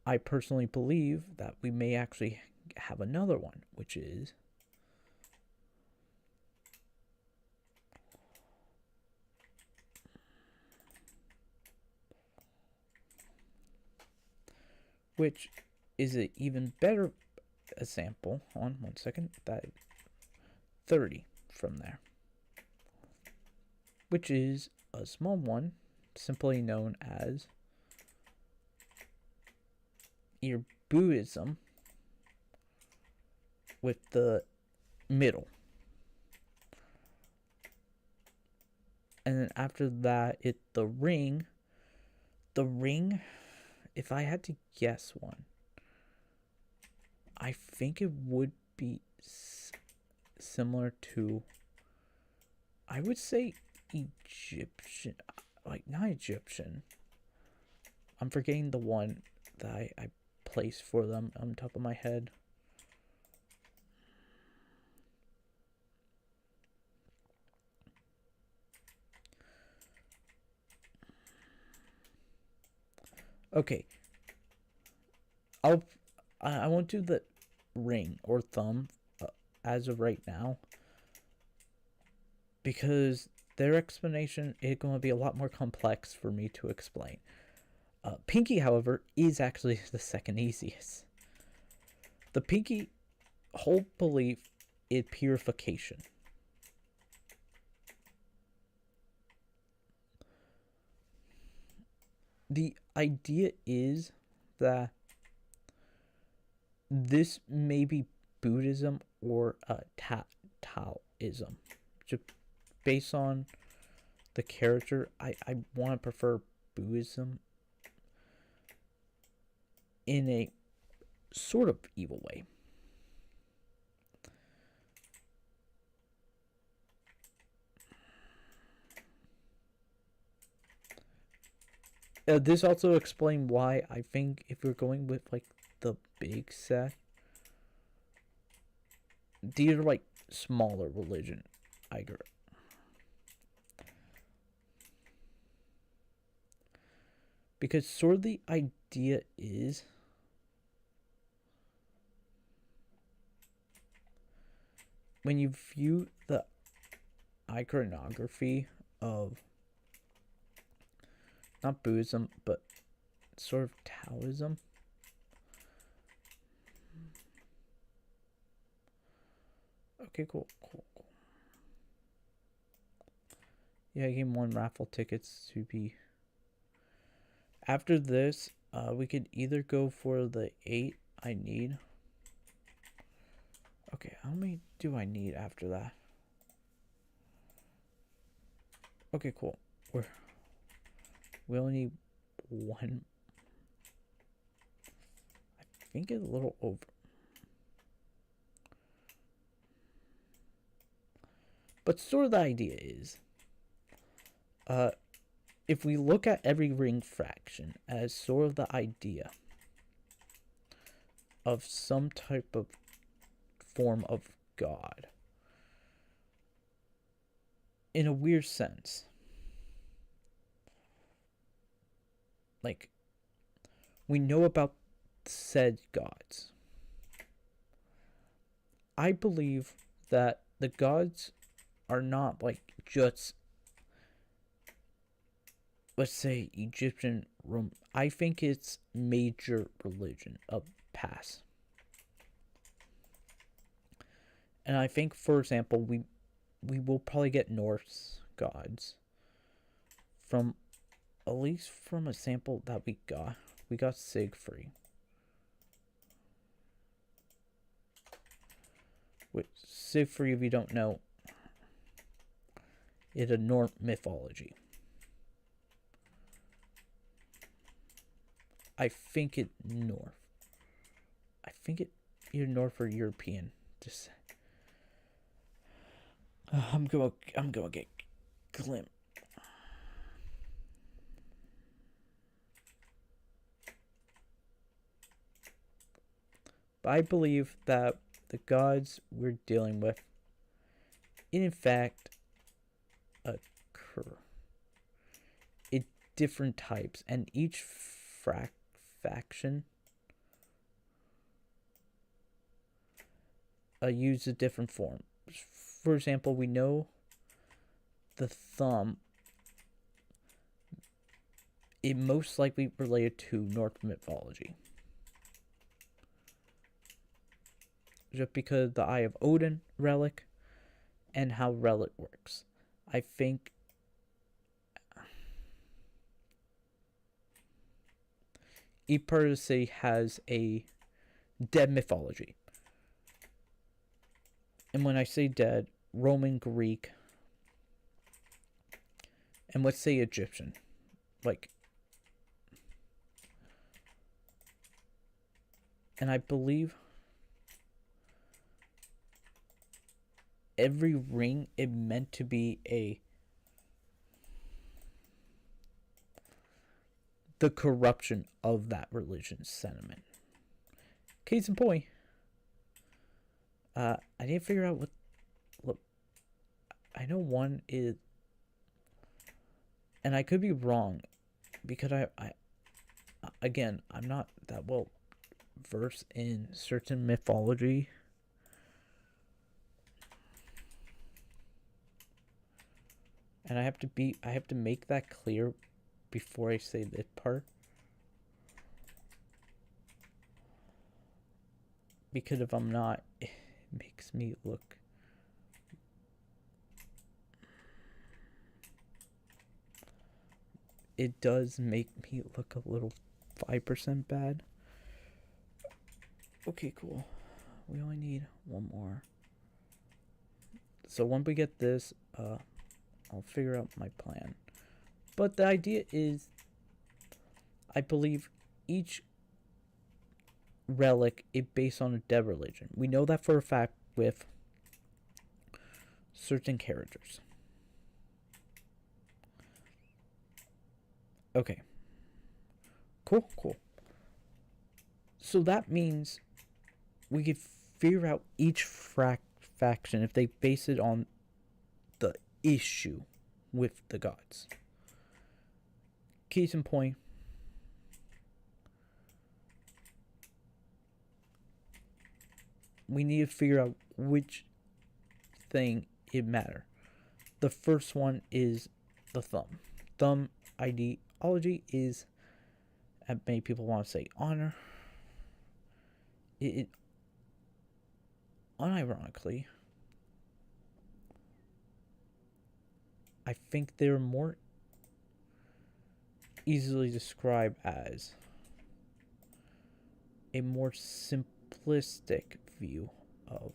I personally believe that we may actually have another one, which is an even better example. On 1 second, that 30 from there, which is a small one, simply known as your Buddhism with the middle. And then after that, the ring, if I had to guess one, I think it would be similar to, I would say Egyptian, like not Egyptian. I'm forgetting the one that I placed for them on top of my head. Okay. I won't do the ring or thumb as of right now, because their explanation is going to be a lot more complex for me to explain. Pinky, however, is actually the second easiest. The Pinky whole belief is purification. The idea is that this may be Buddhism or Taoism. Just based on the character, I want to prefer Buddhism in a sort of evil way. This also explains why I think if we're going with like the big set, these are like smaller religion. I agree. Because sort of the idea is when you view the iconography of not Buddhism, but sort of Taoism, okay, cool. Yeah, I gave 1 raffle tickets to be. After this, we could either go for the 8 I need. Okay, how many do I need after that? Okay, cool. We only need 1. I think it's a little over. But sort of the idea is, if we look at every ring fraction as sort of the idea of some type of form of God, in a weird sense, like, we know about said gods. I believe that the gods are not like just, let's say, Egyptian, Rome. I think it's major religion of past. And I think, for example, we will probably get Norse gods from, at least from a sample that we got. We got Siegfried. Which, Siegfried, if you don't know, is a Norse mythology. I think it North. I think it either North or European. Just I'm gonna get glim. But I believe that the gods we're dealing with, in fact, occur in different types, and each faction use a different form. For example, we know the thumb, it most likely related to Norse mythology. Just because the Eye of Odin relic and how relic works. I think each part of the city has a dead mythology. And when I say dead, Roman, Greek, and let's say Egyptian. Like, and I believe every ring is meant to be the corruption of that religion's sentiment. Case in point, I didn't figure out what I know one is, and I could be wrong, because I again, I'm not that well versed in certain mythology. And I have to make that clear before I say this part. Because if I'm not, it makes me look. It does make me look a little 5% bad. Okay, cool. We only need one more. So once we get this, I'll figure out my plan. But the idea is, I believe each relic is based on a dead religion. We know that for a fact with certain characters. Okay. Cool. So that means we could figure out each faction if they base it on the issue with the gods. Case in point, we need to figure out which thing it matter. The first one is the thumb. Thumb ideology is, many people want to say, honor. It unironically, I think they're more easily described as a more simplistic view of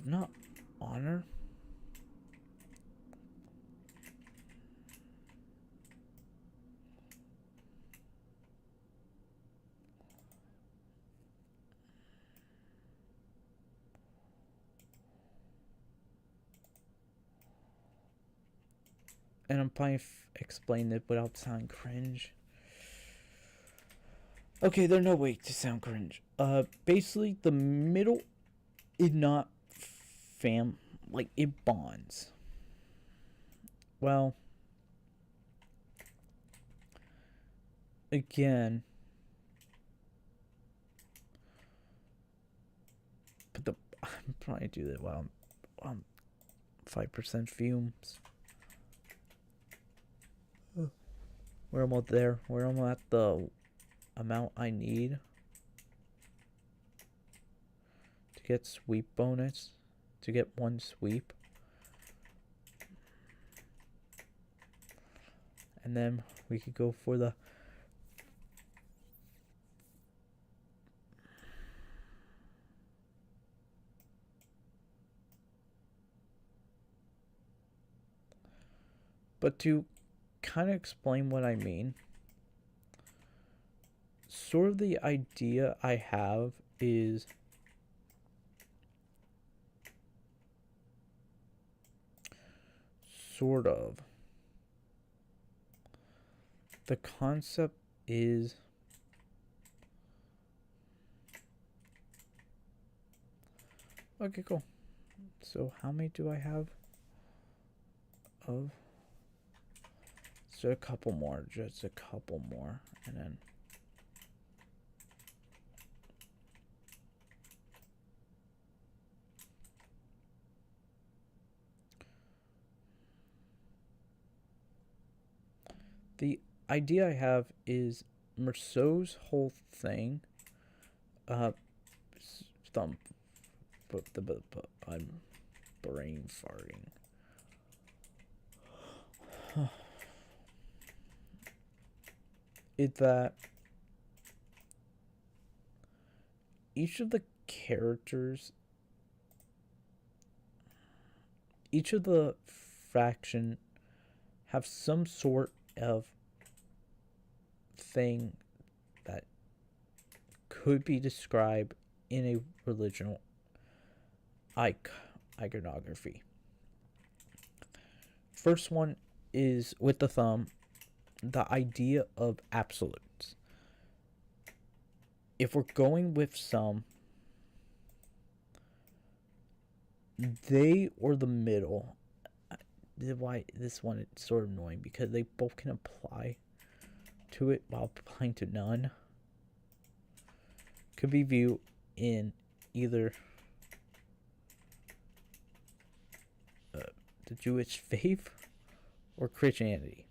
not honor. And I'm probably explaining it without sounding cringe. Okay, there's no way to sound cringe. Basically, the middle is not like, it bonds. Well, again, I'm trying to do that while I'm 5% fumes. We're almost there. We're almost at the amount I need to get sweep bonus. To get 1 sweep. And then we could go for the but to kind of explain what I mean, sort of the idea I have is sort of the concept is okay, cool. So how many do I have of? So a couple more, just a couple more, and then the idea I have is Merceau's whole thing. Thump, but I'm brain farting. Is that each of the characters, each of the faction have some sort of thing that could be described in a religion iconography. First one is with the thumb, the idea of absolutes. If we're going with some, they or the middle. Why this one is sort of annoying because they both can apply to it while applying to none. Could be viewed in either the Jewish faith or Christianity.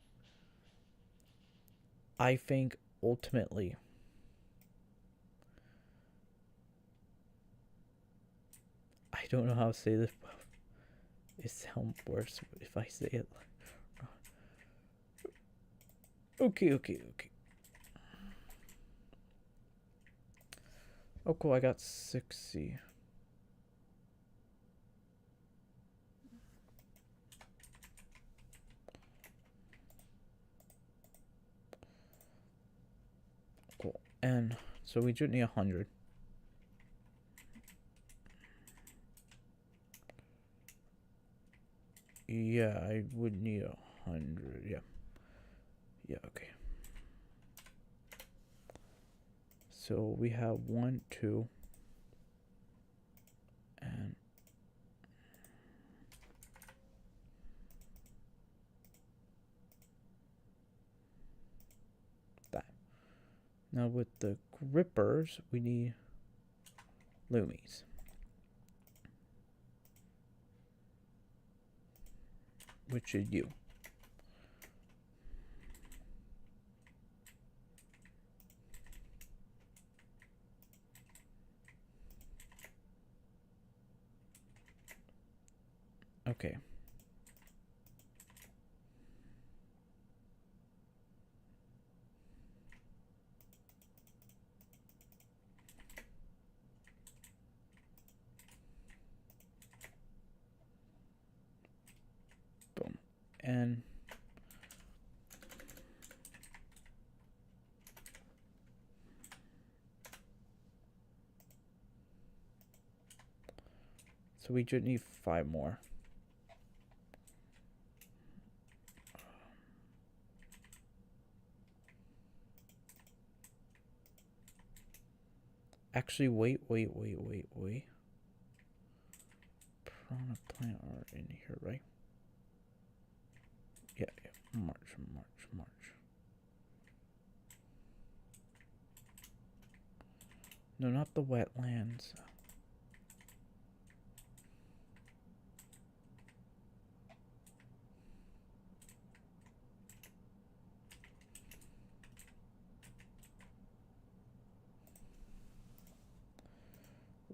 I think ultimately I don't know how to say this, but it sounds worse if I say it. Okay. Oh, cool, I got 60. Cool, and so we just need 100. Yeah, I would need 100. Yeah, okay. So we have 1, 2, and that. Now with the grippers, we need loomies. Which is you. Okay. Boom. And so we just need 5 more. Actually, wait. Piranha plant are in here, right? Yeah. March. No, not the wetlands.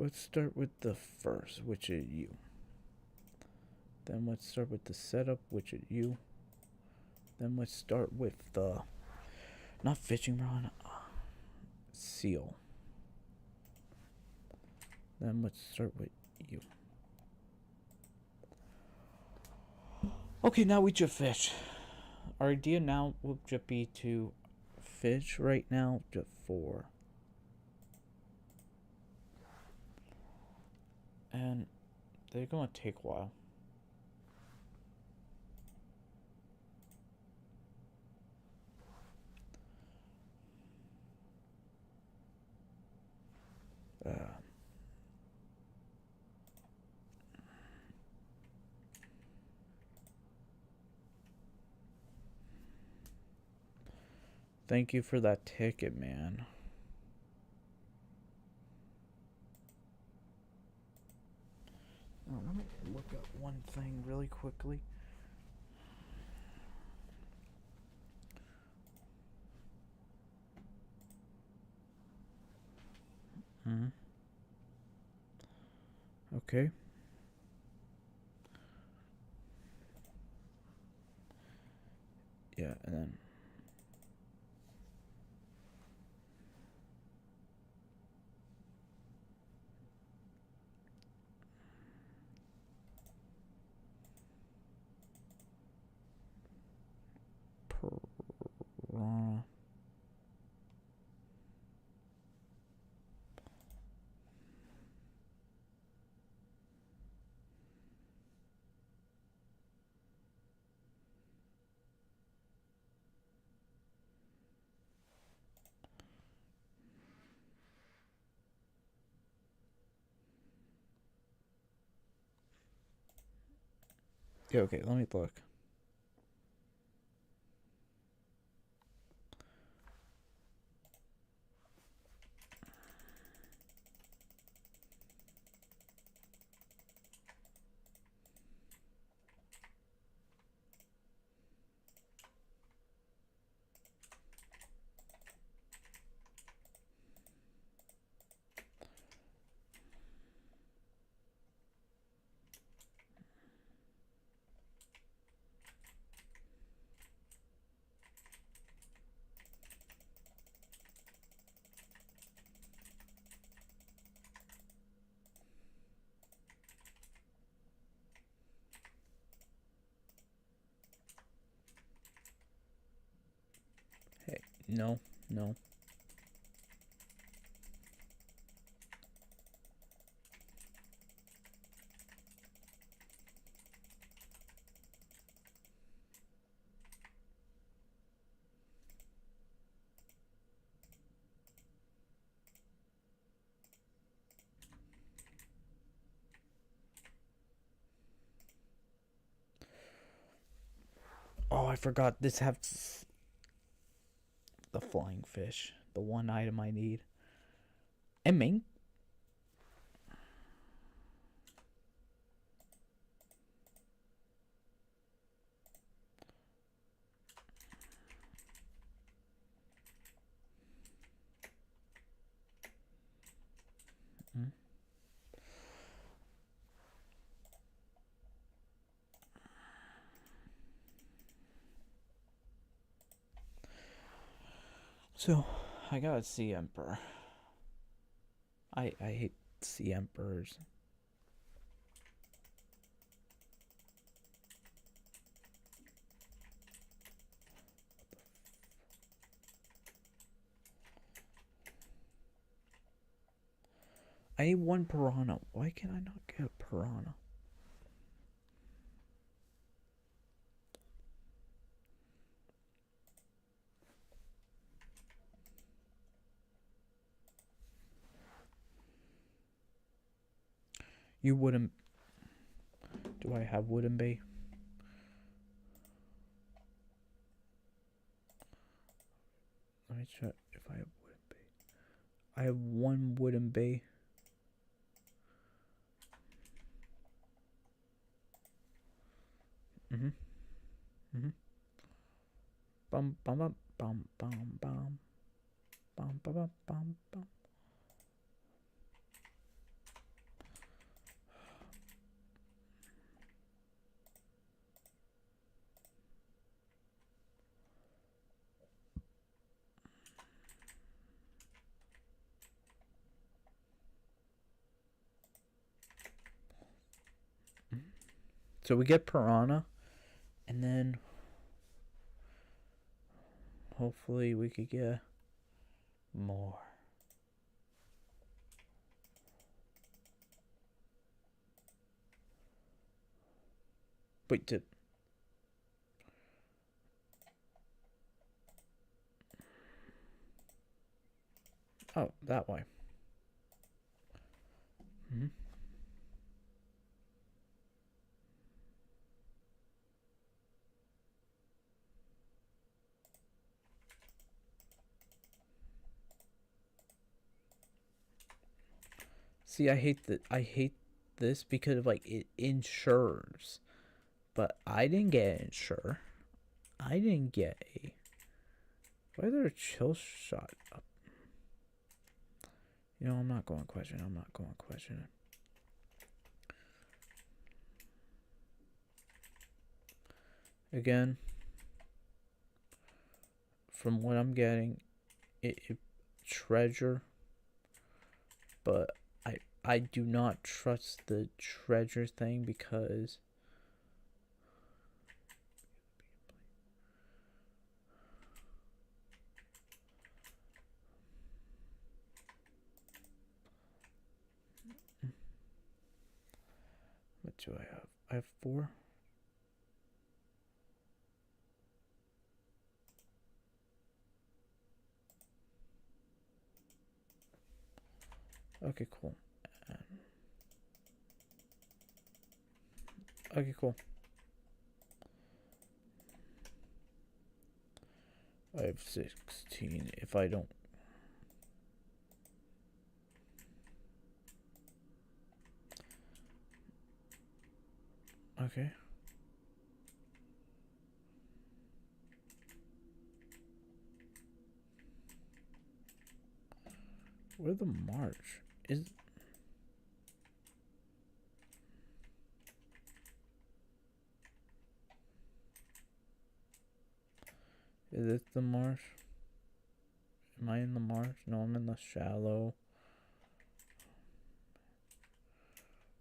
let's start with the first, which is you. Then let's start with the setup, which is you. Then let's start with the, not fishing rod, seal. Then let's start with you. Okay, now we just fish. Our idea now will just be to fish right now just for. And they're gonna take a while. Thank you for that ticket, man. Oh, let me look at one thing really quickly. Okay. Yeah, and then. Yeah, okay, let me look. Hey, no, no. Oh, I forgot this has the flying fish. The one item I need. And mink. So, I got a sea emperor. I hate sea emperors. I need one piranha. Why can I not get a piranha? You wouldn't. Do I have wooden bay? Let me check if I have wooden bay. I have one wooden bay. Bum bum bum bum bum bum bum bum bum bum. So we get piranha, and then hopefully we could get more. Wait, oh, that way. Mm-hmm. See, I hate that. I hate this because of, like, it insures, but I didn't get an insure. I didn't get a. Why is there a chill shot up? You know, I'm not going to question. I'm not going to question it. Again, from what I'm getting, it treasure, but I do not trust the treasure thing because what do I have? I have 4. Okay, cool. Okay, cool. I have 16. If I don't. Okay. Where the march? Is it the marsh? Am I in the marsh? No, I'm in the shallow.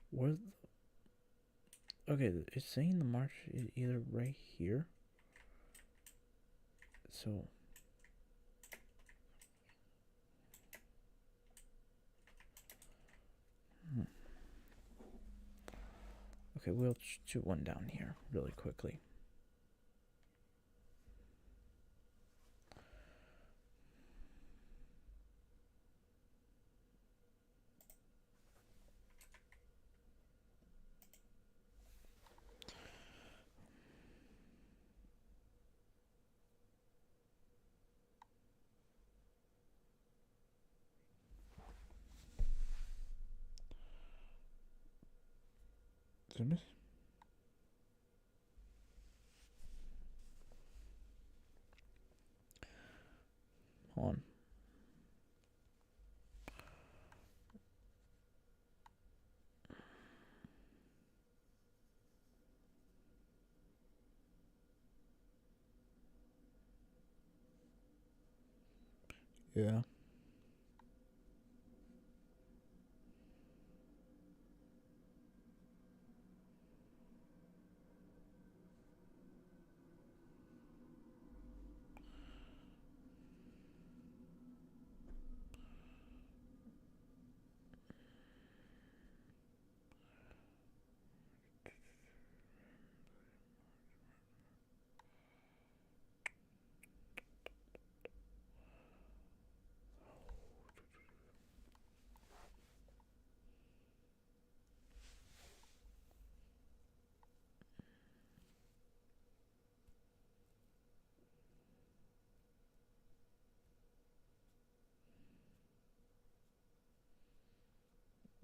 Where? Okay, it's saying the marsh is either right here. So. Okay, we'll shoot one down here really quickly. Hold on. Yeah.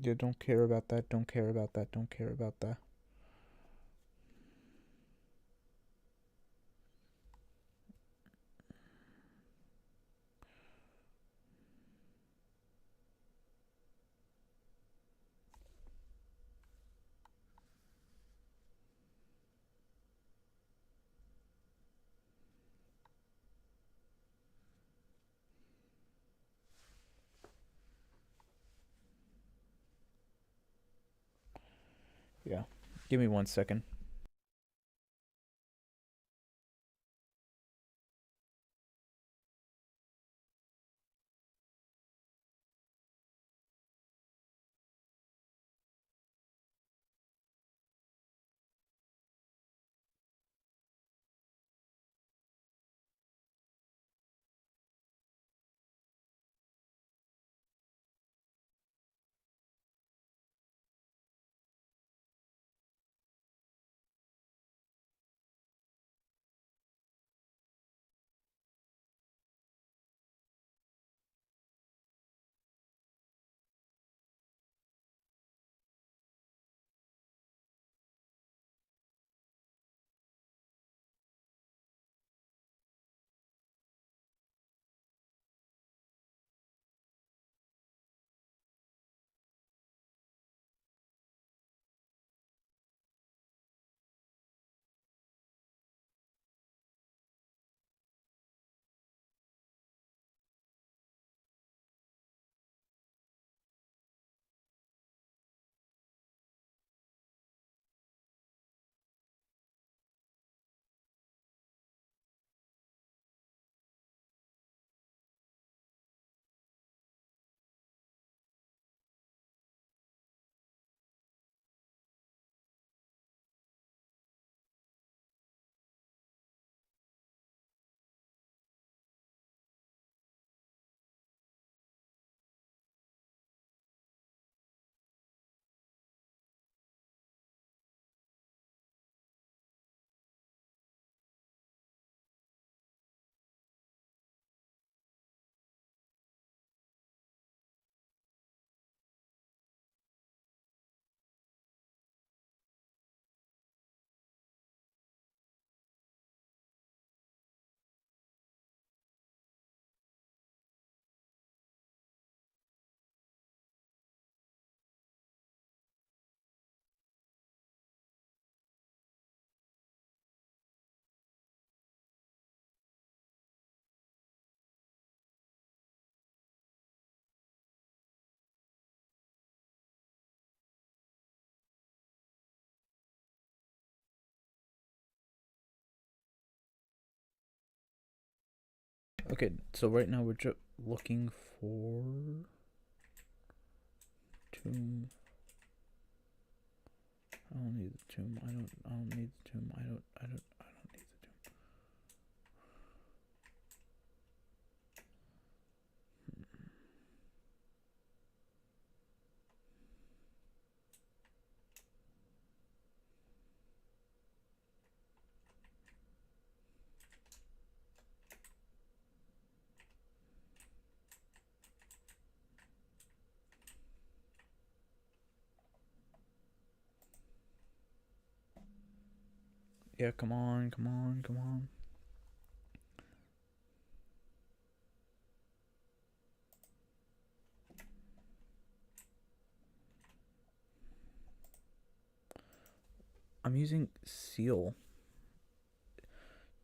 Yeah, don't care about that. Don't care about that. Don't care about that. Yeah. Give me 1 second. Okay, so right now we're just looking for tomb. I don't need the tomb. I don't need the tomb. I don't need the tomb. Yeah, come on, come on, come on. I'm using seal.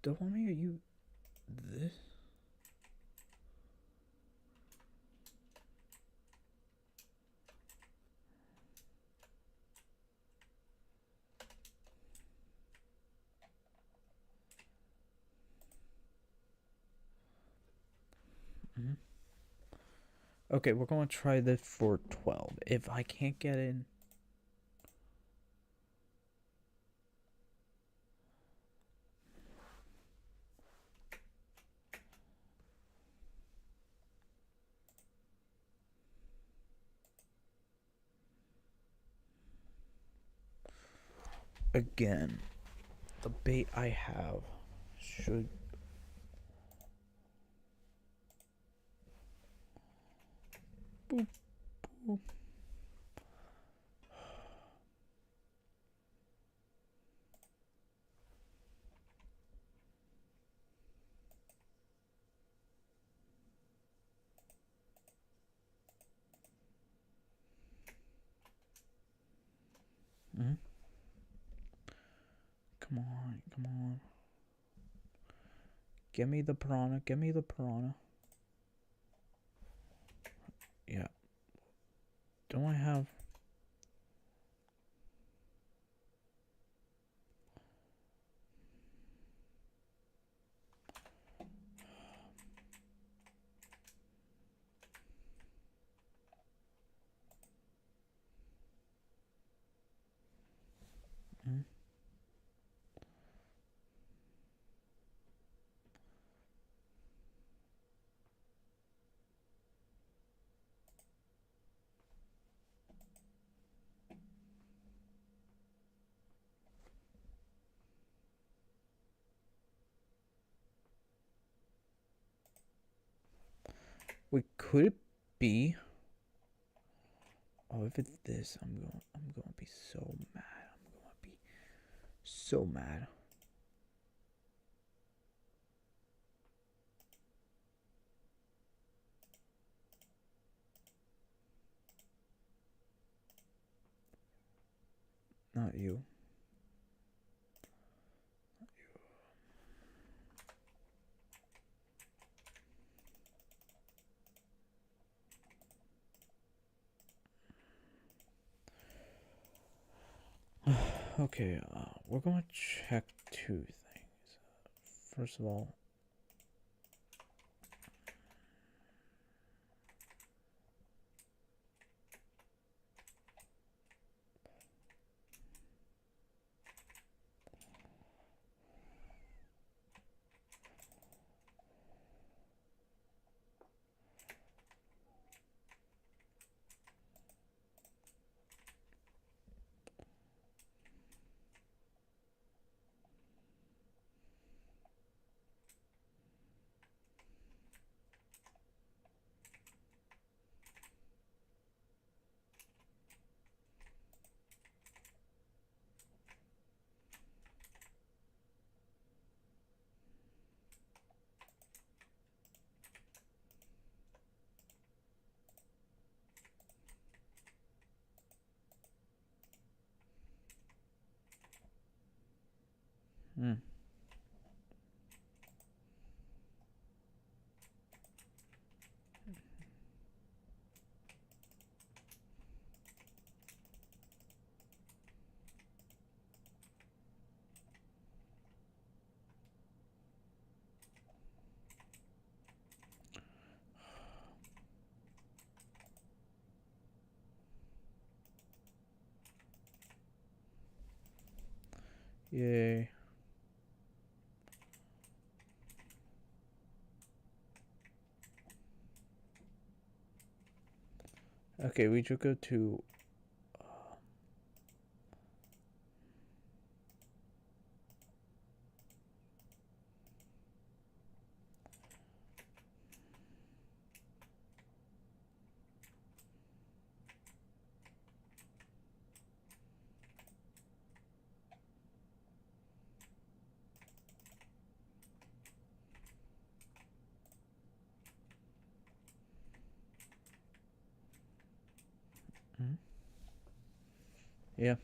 Don't want me to use this? Mm-hmm. Okay, we're going to try this for 12. If I can't get in... Again, the bait I have should... Boop, boop. Mm-hmm. Come on, come on. Give me the piranha, give me the piranha. Yeah. Don't I have... Mm-hmm. Wait, could it be... Oh, if it's this, I'm going to be so mad. I'm going to be so mad. Not you. Okay, we're going to check two things. First of all, hmm. Yay. Okay, we should go to yeah.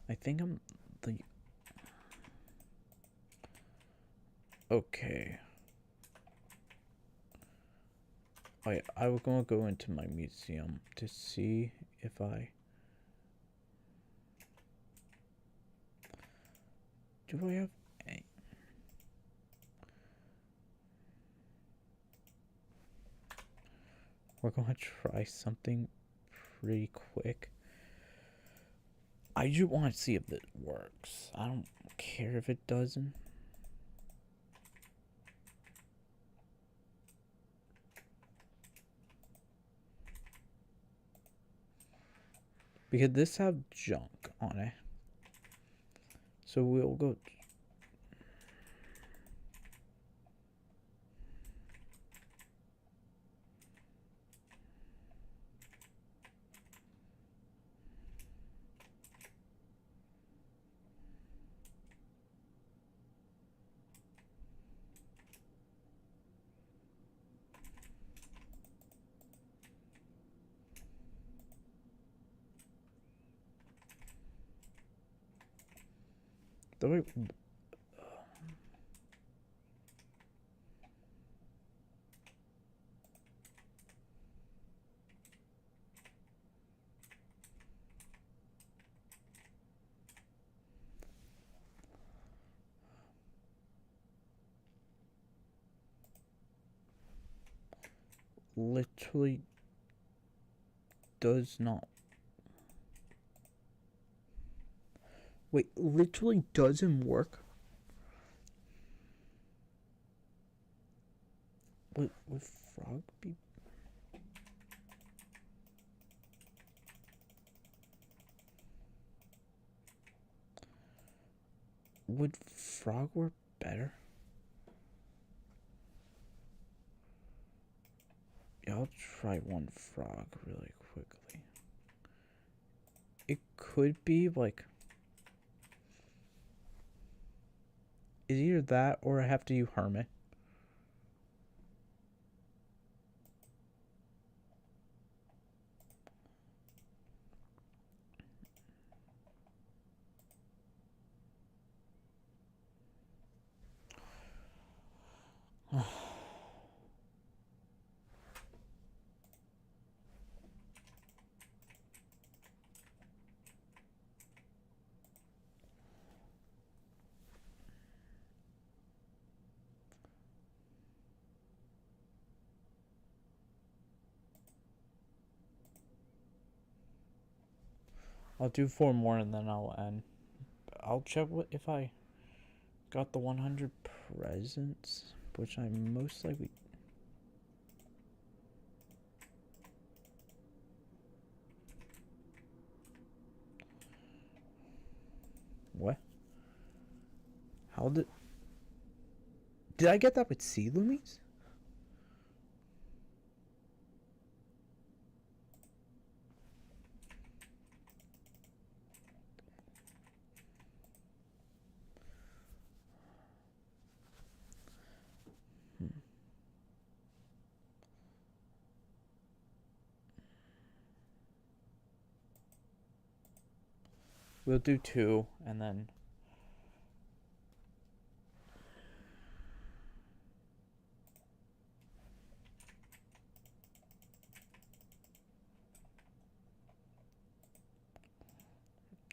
I think I'm the okay. I was gonna go into my museum to see if do I have any. We're gonna try something pretty quick. I just want to see if it works. I don't care if it doesn't. Because this have junk on it. So we'll go. The way. Literally does not. Wait, literally doesn't work? Would frog be. Would frog work better? Yeah, I'll try one frog really quickly. It could be like. Is either that or I have to use Hermit. I'll do 4 more and then I'll end. I'll check if I got the 100 presents, which I most likely. What? How did I get that with sea loomies? We'll do 2 and then.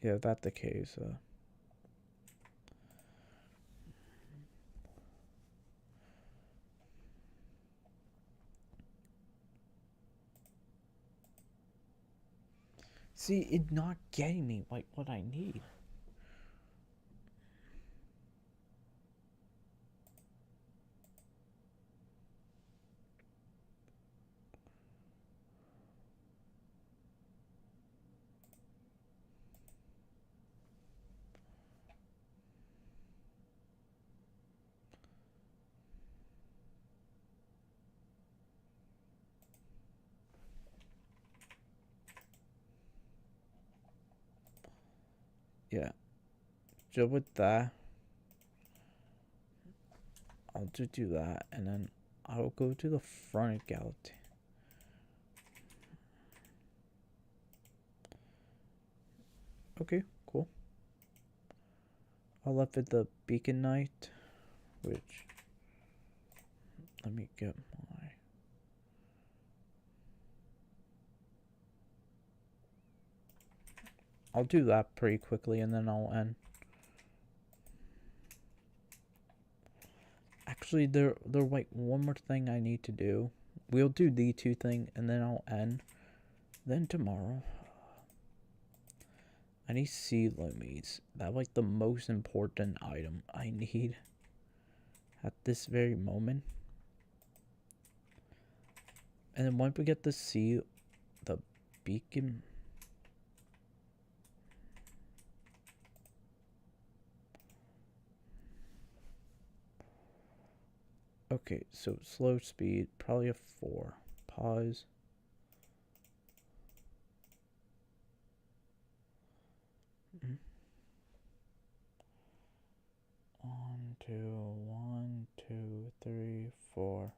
Yeah, if that's the case. See, it's not getting me like what I need. Yeah, so with that, I'll just do that, and then I'll go to the front galaxy. Okay, cool. I left it the beacon night, which, let me get my, I'll do that pretty quickly, and then I'll end. Actually, there like one more thing I need to do. We'll do the two thing, and then I'll end. Then tomorrow, I need seed loomies. That's like the most important item I need at this very moment. And then once we get to see the beacon, okay, so slow speed, probably a 4. Pause. One, two, three, 4.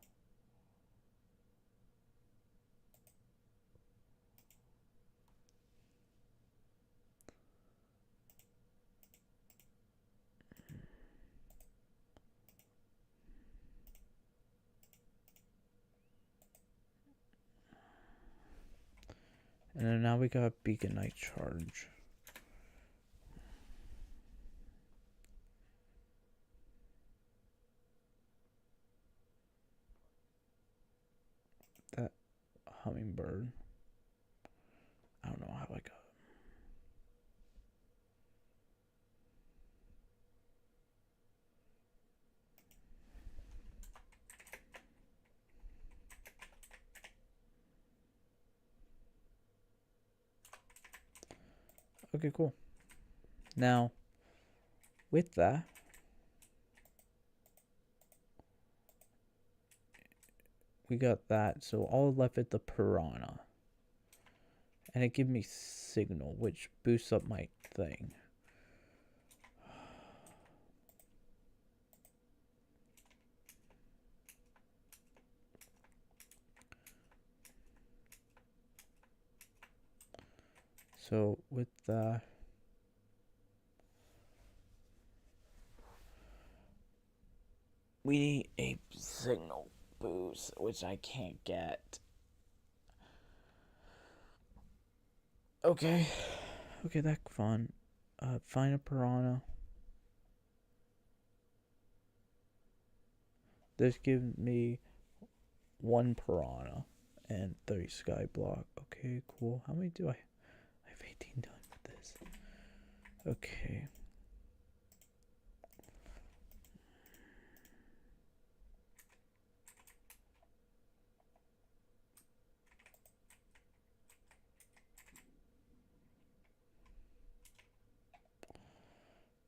And then now we got beacon night charge. That hummingbird. I don't know how I got. Okay, cool. Now, with that, we got that. So all left at the piranha. And it gives me signal, which boosts up my thing. So with that, we need a signal boost, which I can't get. Okay, that's fun. Find a piranha. This gives me 1 piranha and 30 skyblock. Okay, cool. How many do I have 18 done with this. Okay.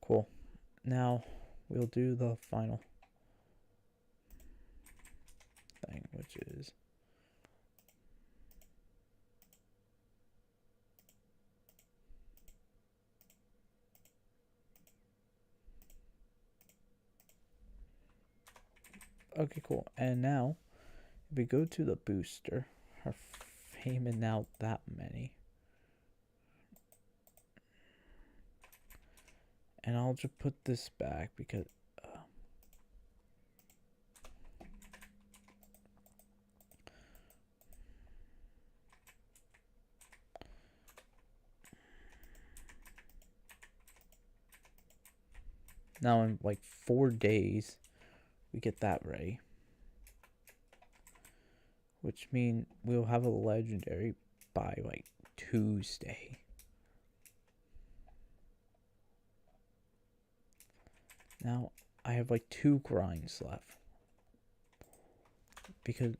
Cool. Now we'll do the final thing, which is okay, cool. And now if we go to the booster, our fame is now that many. And I'll just put this back because now in like 4 days we get that ready, which means we'll have a legendary by like Tuesday. Now I have like 2 grinds left. Because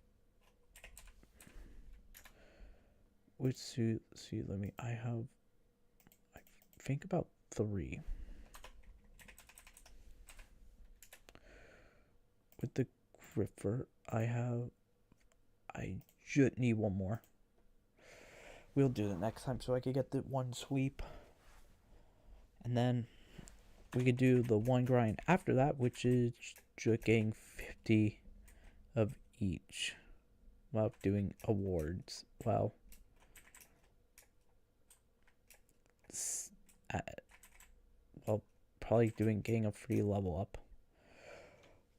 let's see, I think about 3. With the gripper, I should need 1 more. We'll do the next time so I can get the 1 sweep. And then we could do the 1 grind after that, which is just getting 50 of each while doing awards. Well, probably getting a free level up.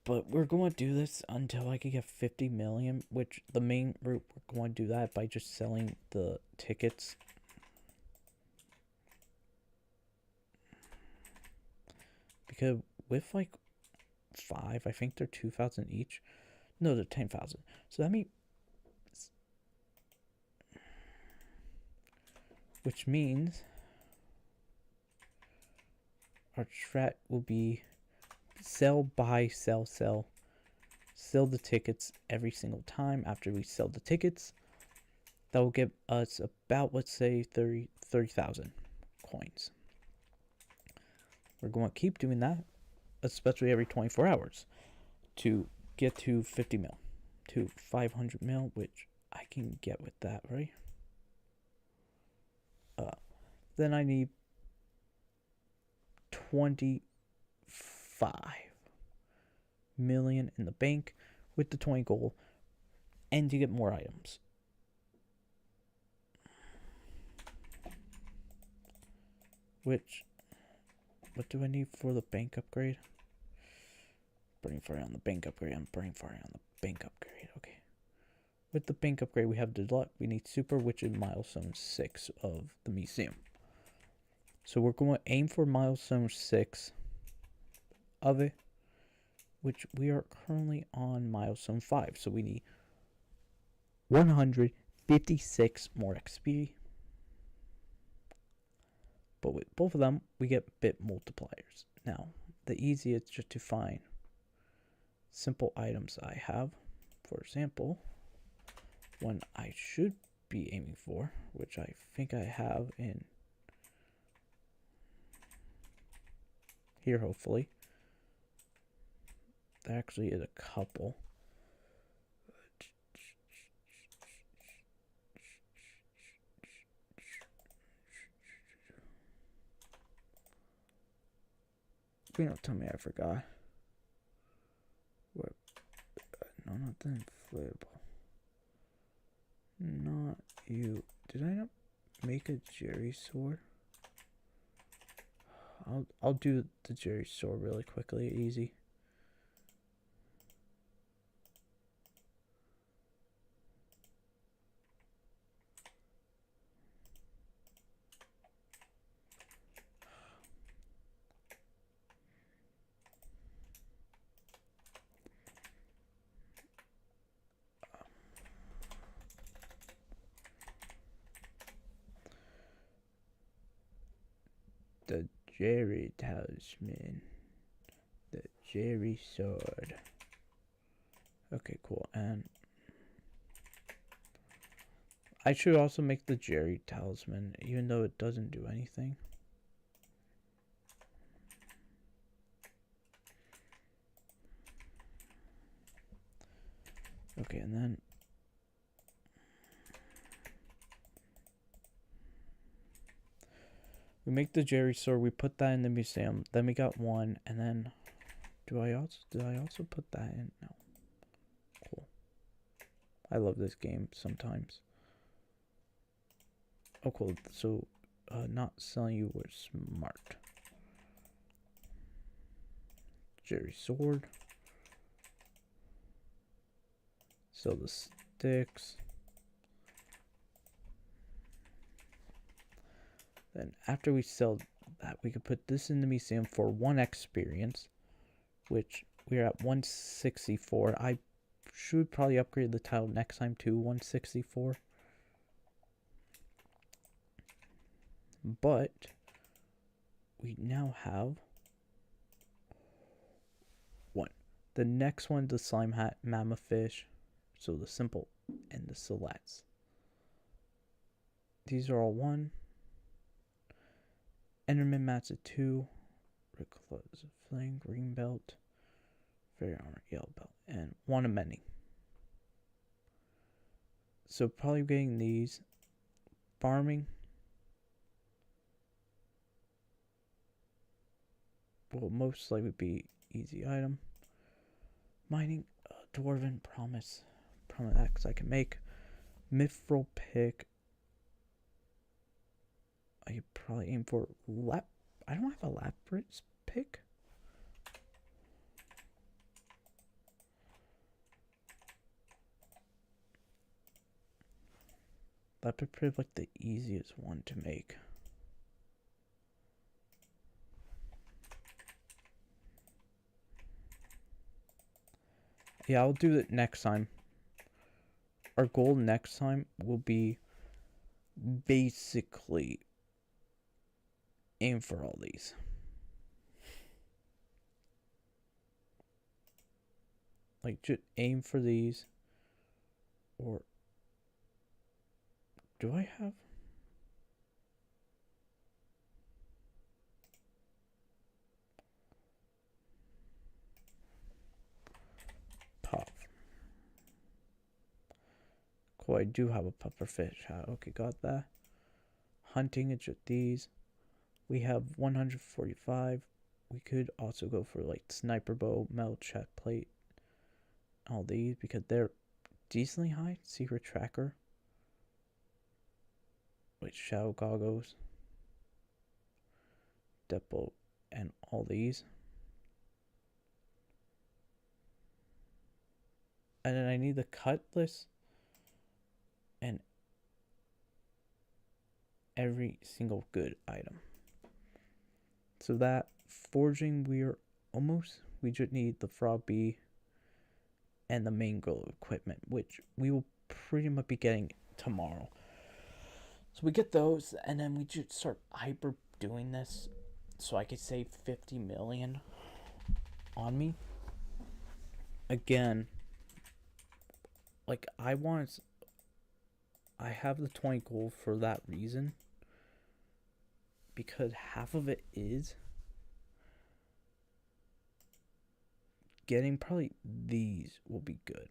But we're going to do this until I can get 50 million, which the main route we're going to do that by just selling the tickets. Because with like 5, I think they're 2,000 each. No, they're 10,000. So that means, which means our strat will be sell, buy, sell, sell. Sell the tickets every single time. After we sell the tickets, that will give us about, let's say, 30,000 coins. We're going to keep doing that, especially every 24 hours, to get to 50 mil, to 500 mil, which I can get with that, right? Then I need 25 million in the bank with the 20 goal, and to get more items. Which, what do I need for the bank upgrade? Burning fire on the bank upgrade. I'm burning fire on the bank upgrade. Okay. With the bank upgrade, we have deluxe. We need super, which is milestone 6 of the museum. So we're going to aim for milestone 6 of it, which we are currently on milestone 5. So we need 156 more XP. But with both of them, we get bit multipliers. Now, the easiest just to find simple items I have. For example, one I should be aiming for, which I think I have in here, hopefully. There actually is a couple. Please don't tell me I forgot. What? No, not the inflatable. Not you. Did I not make a Jerry sword? I'll do the Jerry sword really quickly, easy. The Jerry talisman. The Jerry sword. Okay, cool. And I should also make the Jerry talisman, even though it doesn't do anything. Okay, and then we make the Jerry sword, we put that in the museum, then we got 1, and then did I also put that in? No. Cool. I love this game sometimes. Oh, cool. So, not selling you was smart. Jerry sword. Sell the sticks. Then after we sell that, we could put this in the museum for 1 experience, which we're at 164. I should probably upgrade the tile next time to 164. But we now have The next one, the slime hat, mammoth fish. So the simple and the selects. These are all 1. Enderman mats at 2. Recluse flame, green belt. Fairy armor, yellow belt. And 1 of many. So probably getting these. Farming. Will most likely be easy item. Mining, dwarven promise X I can make. Mithril pick. I could probably aim for I don't have a lapis pick. Lapis pick like the easiest one to make. Yeah, I'll do it next time. Our goal next time will be basically aim for all these. Like, just aim for these. Or do I have? Puff. Cool, I do have a pufferfish. Okay, got that. Hunting, it's just these. We have 145. We could also go for like sniper bow, metal chest plate, all these because they're decently high. Secret tracker, with shadow goggles, depot, and all these. And then I need the cutlass and every single good item. So that forging, we're almost. We just need the frog bee and the main goal equipment, which we will pretty much be getting tomorrow. So we get those, and then we just start hyper doing this, so I could save 50 million on me. Again, like I have the 20 goal for that reason. Because half of it is getting probably these will be good.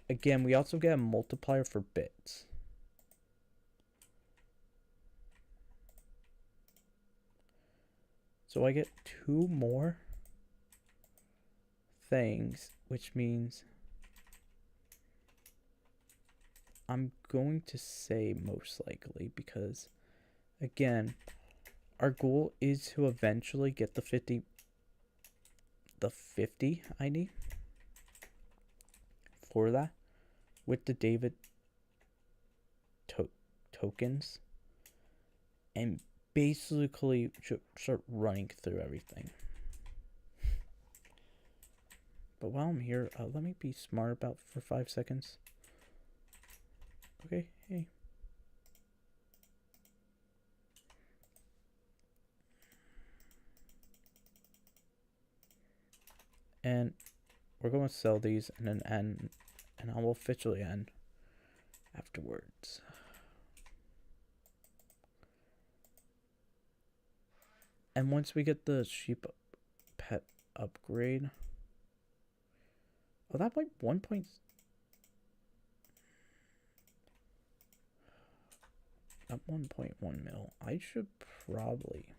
Again, we also get a multiplier for bits. So I get 2 more things, which means I'm going to say most likely because, again, our goal is to eventually get the 50 ID for that with the David tokens and basically start running through everything. But while I'm here, let me be smart about for 5 seconds. Okay, hey. And we're going to sell these and then end, and I will officially end afterwards. And once we get the sheep pet upgrade, oh, that might 1 point. At 1.1 mil. I should probably.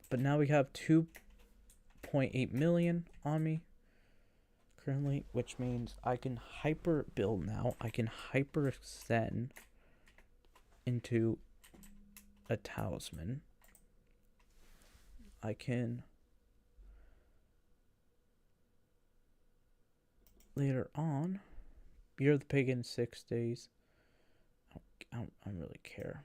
But now we have 2.8 million on me currently, which means I can hyper build now. I can hyper extend into a talisman. I can later on beer the pig in 6 days. I don't really care.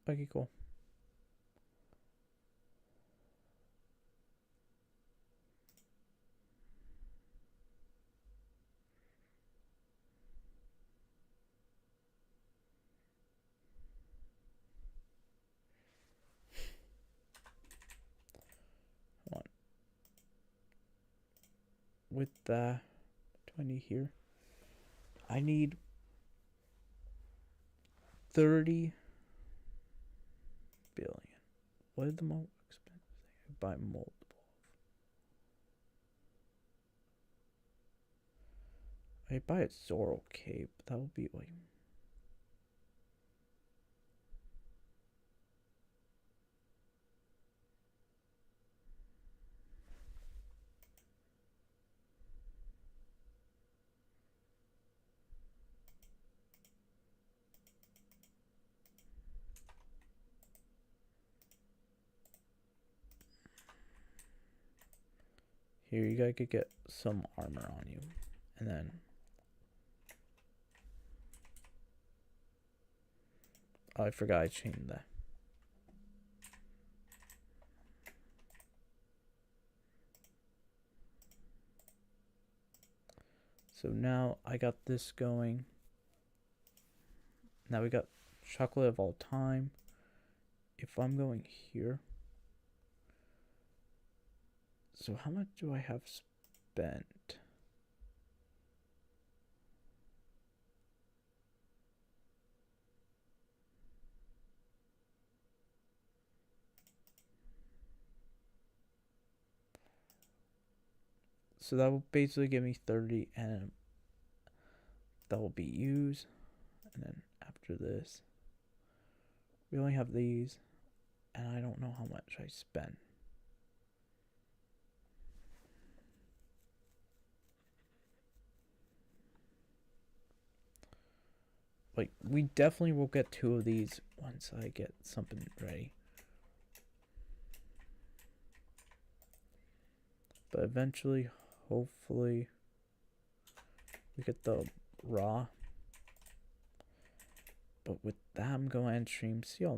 Okay, cool. with that, what do I need here? I need 30 billion. What is the most expensive thing I buy multiple? I buy a Zoro cape. That would be like. Here, you guys could get some armor on you. And then. Oh, I forgot I changed that. So now I got this going. Now we got chocolate of all time. If I'm going here. So how much do I have spent? So that will basically give me 30, and that will be used. And then after this, we only have these, and I don't know how much I spent. Like, we definitely will get 2 of these once I get something ready. But eventually, hopefully, we get the raw. But with that, I'm going to end stream. See y'all